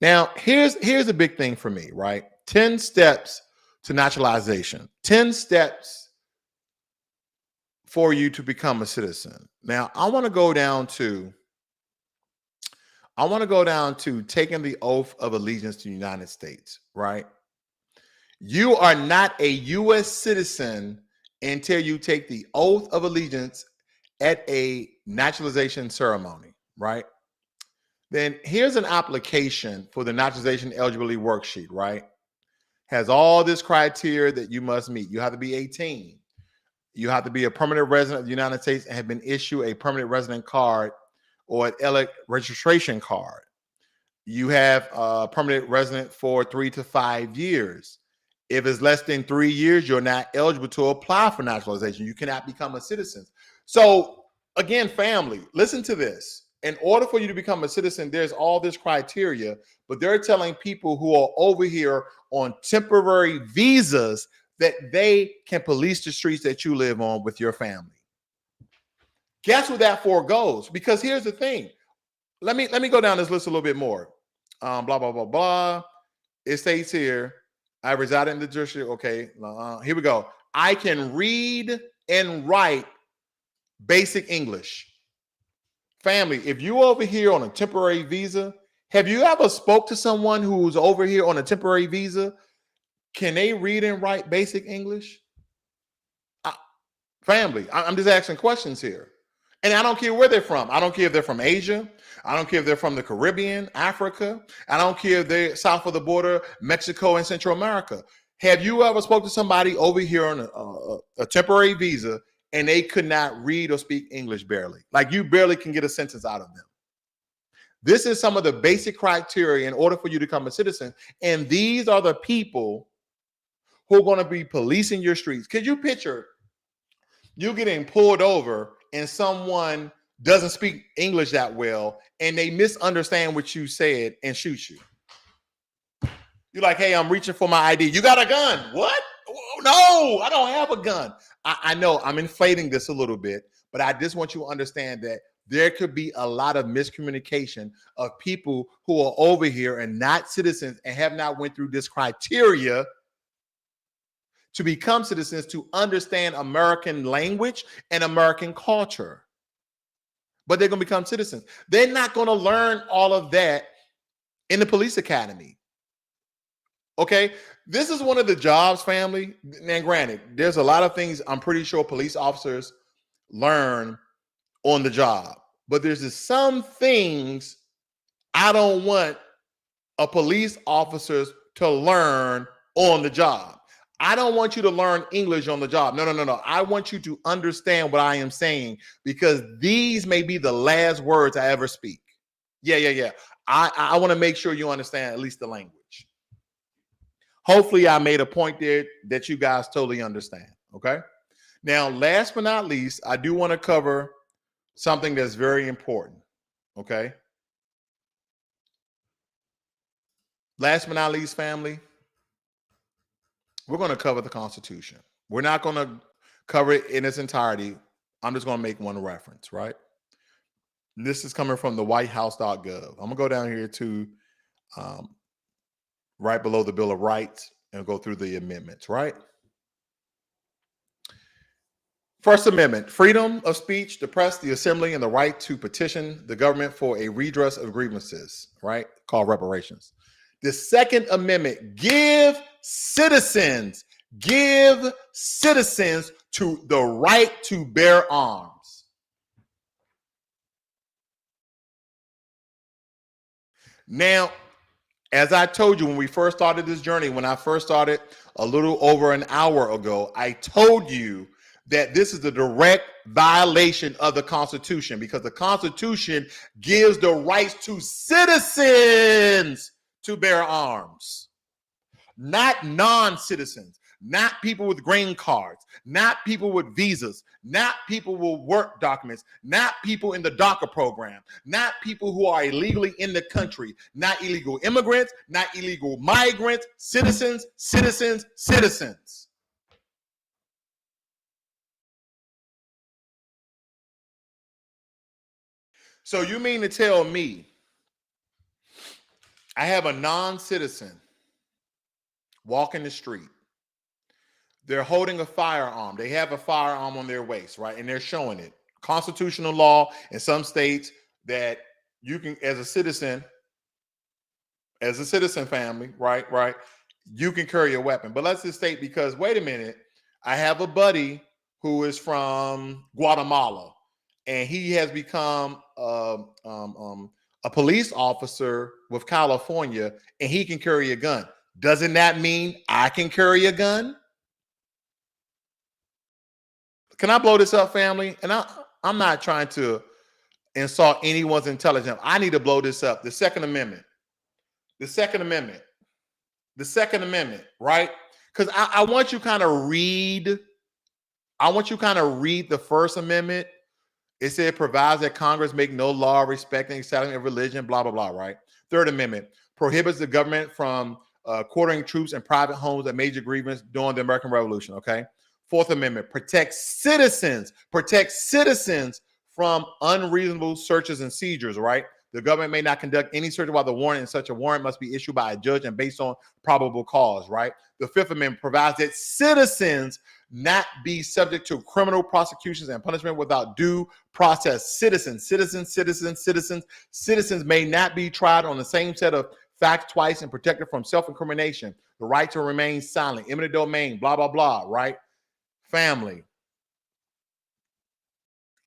Now, here's a big thing for me, right? 10 steps to naturalization. 10 steps for you to become a citizen. Now, I want to go down to taking the oath of allegiance to the United States, right? You are not a U.S. citizen until you take the oath of allegiance at a naturalization ceremony, right? Then here's an application for the naturalization eligibility worksheet, right? Has all this criteria that you must meet. You have to be 18. You have to be a permanent resident of the United States and have been issued a permanent resident card or an registration card. You have a permanent resident for 3 to 5 years. If it's less than 3 years, you're not eligible to apply for naturalization. You cannot become a citizen. So again, family, listen to this. In order for you to become a citizen, there's all this criteria, but they're telling people who are over here on temporary visas that they can police the streets that you live on with your family. Guess what that for goes? Because here's the thing. Let me go down this list a little bit more. Blah, blah, blah, blah. It states here, I reside in the district. Okay, here we go. I can read and write basic English. Family, if you're over here on a temporary visa, have you ever spoke to someone who's over here on a temporary visa? Can they read and write basic English? Family, I'm just asking questions here. And I don't care where they're from. I don't care if they're from Asia. I don't care if they're from the Caribbean, Africa. I don't care if they're south of the border, Mexico and Central America. Have you ever spoke to somebody over here on a temporary visa and they could not read or speak English barely. Like you barely can get a sentence out of them. This is some of the basic criteria in order for you to become a citizen. And these are the people who are going to be policing your streets. Could you picture you getting pulled over and someone doesn't speak English that well and they misunderstand what you said and shoot you? You're like, hey, I'm reaching for my ID. You got a gun. What? No, I don't have a gun. I know I'm inflating this a little bit, but I just want you to understand that there could be a lot of miscommunication of people who are over here and not citizens and have not went through this criteria to become citizens, to understand American language and American culture. But they're going to become citizens. They're not going to learn all of that in the police academy. Okay, this is one of the jobs, family. And granted, there's a lot of things I'm pretty sure police officers learn on the job, but there's just some things I don't want a police officers to learn on the job. I don't want you to learn English on the job. No. I want you to understand what I am saying, because these may be the last words I ever speak. Yeah. I want to make sure you understand at least the language. Hopefully I made a point there that you guys totally understand. Okay. Now, last but not least, I do want to cover something that's very important. Okay. Last but not least, family, we're going to cover the Constitution. We're not going to cover it in its entirety. I'm just going to make one reference, right? This is coming from the whitehouse.gov. I'm going to go down here to right below the Bill of Rights and go through the amendments, right? First Amendment, freedom of speech, the press, the assembly, and the right to petition the government for a redress of grievances, right? Called reparations. The Second Amendment, give citizens to the right to bear arms. Now, as I told you when we first started this journey, when I first started a little over an hour ago, I told you that this is a direct violation of the Constitution, because the Constitution gives the rights to citizens to bear arms, not non-citizens, not people with green cards, not people with visas, not people with work documents, not people in the DACA program, not people who are illegally in the country, not illegal immigrants, not illegal migrants, citizens. So you mean to tell me I have a non-citizen walking the street, they're holding a firearm, they have a firearm on their waist, right? And they're showing it. Constitutional law in some states that you can, as a citizen family, right, you can carry a weapon. But let's just state, because wait a minute, I have a buddy who is from Guatemala, and he has become a police officer with California, and he can carry a gun. Doesn't that mean I can carry a gun? Can I blow this up, family? And I'm not trying to insult anyone's intelligence. I need to blow this up. The Second Amendment, right? Because I want you kind of read. I want you kind of read the First Amendment. It said provides that Congress make no law respecting establishment of religion, blah, blah, blah, right? Third Amendment prohibits the government from quartering troops in private homes at major grievance during the American Revolution, okay? Fourth Amendment protects citizens from unreasonable searches and seizures, right? The government may not conduct any search without the warrant, and such a warrant must be issued by a judge and based on probable cause, right? The Fifth Amendment provides that citizens not be subject to criminal prosecutions and punishment without due process. Citizens may not be tried on the same set of facts twice and protected from self-incrimination. The right to remain silent, eminent domain, blah, blah, blah, right? Family,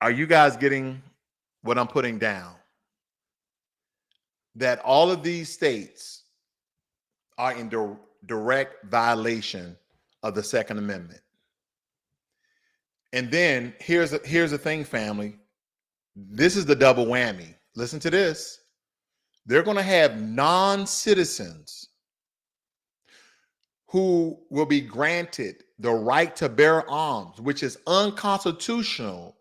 are you guys getting what I'm putting down? That all of these states are in direct violation of the Second Amendment. And then here's the thing, family. This is the double whammy. Listen to this. They're going to have non-citizens who will be granted the right to bear arms, which is unconstitutional.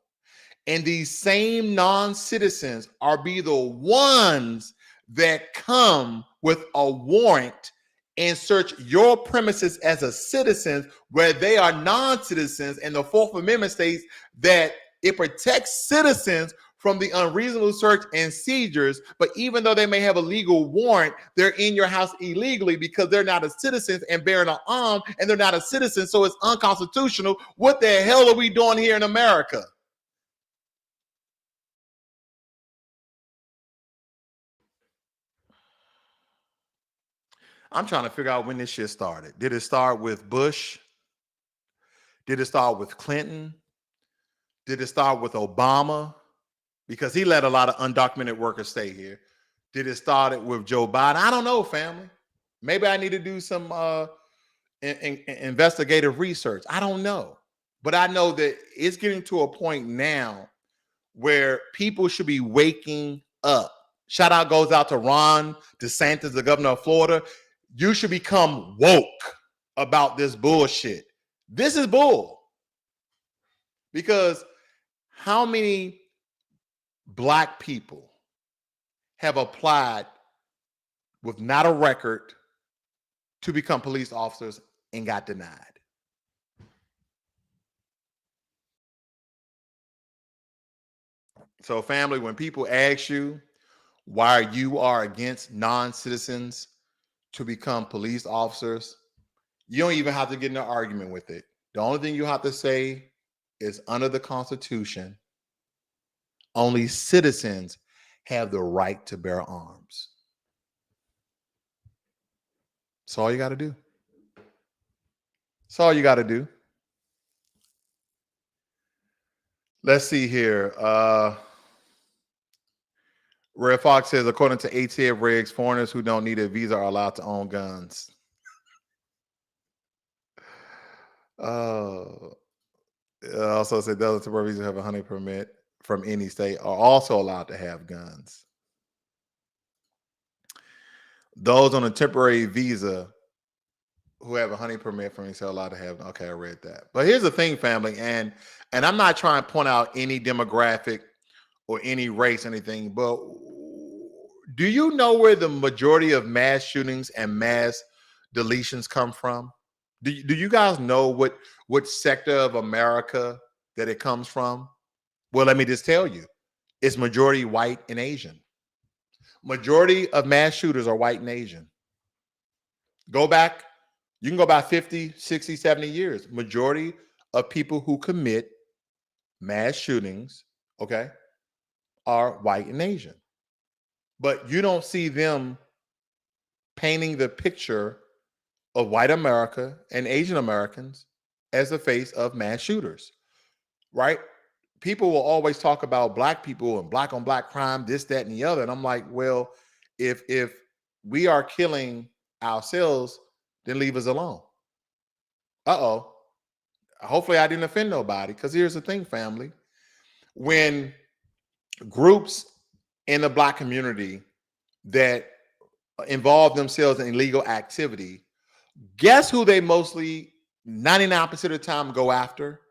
And these same non-citizens are be the ones that come with a warrant and search your premises as a citizen where they are non-citizens. And the Fourth Amendment states that it protects citizens from the unreasonable search and seizures. But even though they may have a legal warrant, they're in your house illegally because they're not a citizen and bearing an arm, and they're not a citizen, so it's unconstitutional. What the hell are we doing here in America? I'm trying to figure out when this shit started. Did it start with Bush? Did it start with Clinton? Did it start with Obama? Because he let a lot of undocumented workers stay here. Did it start with Joe Biden? I don't know, family. Maybe I need to do some investigative research. I don't know. But I know that it's getting to a point now where people should be waking up. Shout out goes out to Ron DeSantis, the governor of Florida. You should become woke about this bullshit. This is bull. Because how many Black people have applied with not a record to become police officers and got denied? So, family, when people ask you why you are against non-citizens to become police officers, you don't even have to get in an argument with it. The only thing you have to say is, under the Constitution, only citizens have the right to bear arms. That's all you got to do. That's all you got to do. Let's see here. Red Fox says, according to ATF regs, foreigners who don't need a visa are allowed to own guns. Also said those temporary visas have a hunting permit from any state are also allowed to have guns. Those on a temporary visa who have a hunting permit from any state are allowed to have. Okay, I read that. But here's the thing, family, and I'm not trying to point out any demographic or any race, anything, but do you know where the majority of mass shootings and mass deletions come from? Do you guys know what sector of America that it comes from? Well, let me just tell you, it's majority white and Asian. Majority of mass shooters are white and Asian. Go back, you can go back 50, 60, 70 years. Majority of people who commit mass shootings, okay, are white and Asian. But you don't see them painting the picture of white America and Asian Americans as the face of mass shooters, right? People will always talk about Black people and Black on Black crime, this, that, and the other. And I'm like, well, if we are killing ourselves, then leave us alone. Uh-oh. Hopefully I didn't offend nobody, because here's the thing, family. When groups in the Black community that involve themselves in illegal activity, guess who they mostly 99% of the time go after?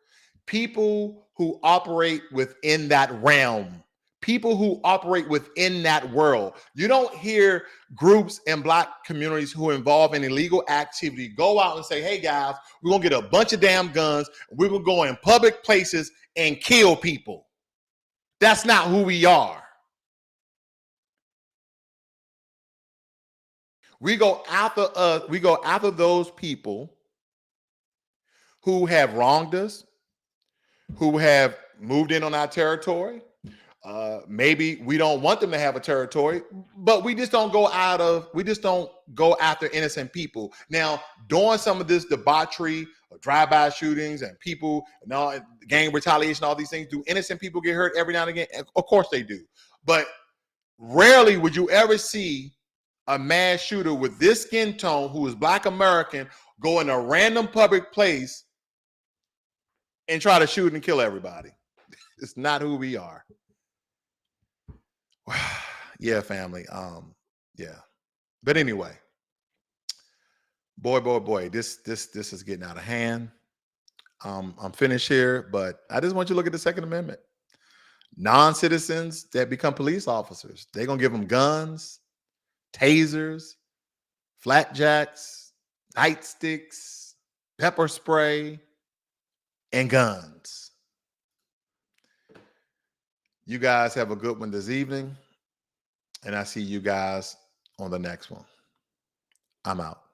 People who operate within that realm, people who operate within that world. You don't hear groups in Black communities who involve in illegal activity go out and say, hey guys, we're gonna get a bunch of damn guns, we're gonna go in public places and kill people. That's not who we are. We go after those people who have wronged us, who have moved in on our territory. Maybe we don't want them to have a territory, but we just don't go after innocent people. Now, during some of this debauchery, drive-by shootings and people and all gang retaliation, all these things, do innocent people get hurt every now and again? Of course they do. But rarely would you ever see a mass shooter with this skin tone who is Black American go in a random public place and try to shoot and kill everybody. It's not who we are. Yeah, family. Yeah. But anyway, boy, this is getting out of hand. I'm finished here, but I just want you to look at the Second Amendment. Non-citizens that become police officers, they're gonna give them guns, tasers, flatjacks, nightsticks, pepper spray, and guns. You guys have a good one this evening, and I see you guys on the next one. I'm out.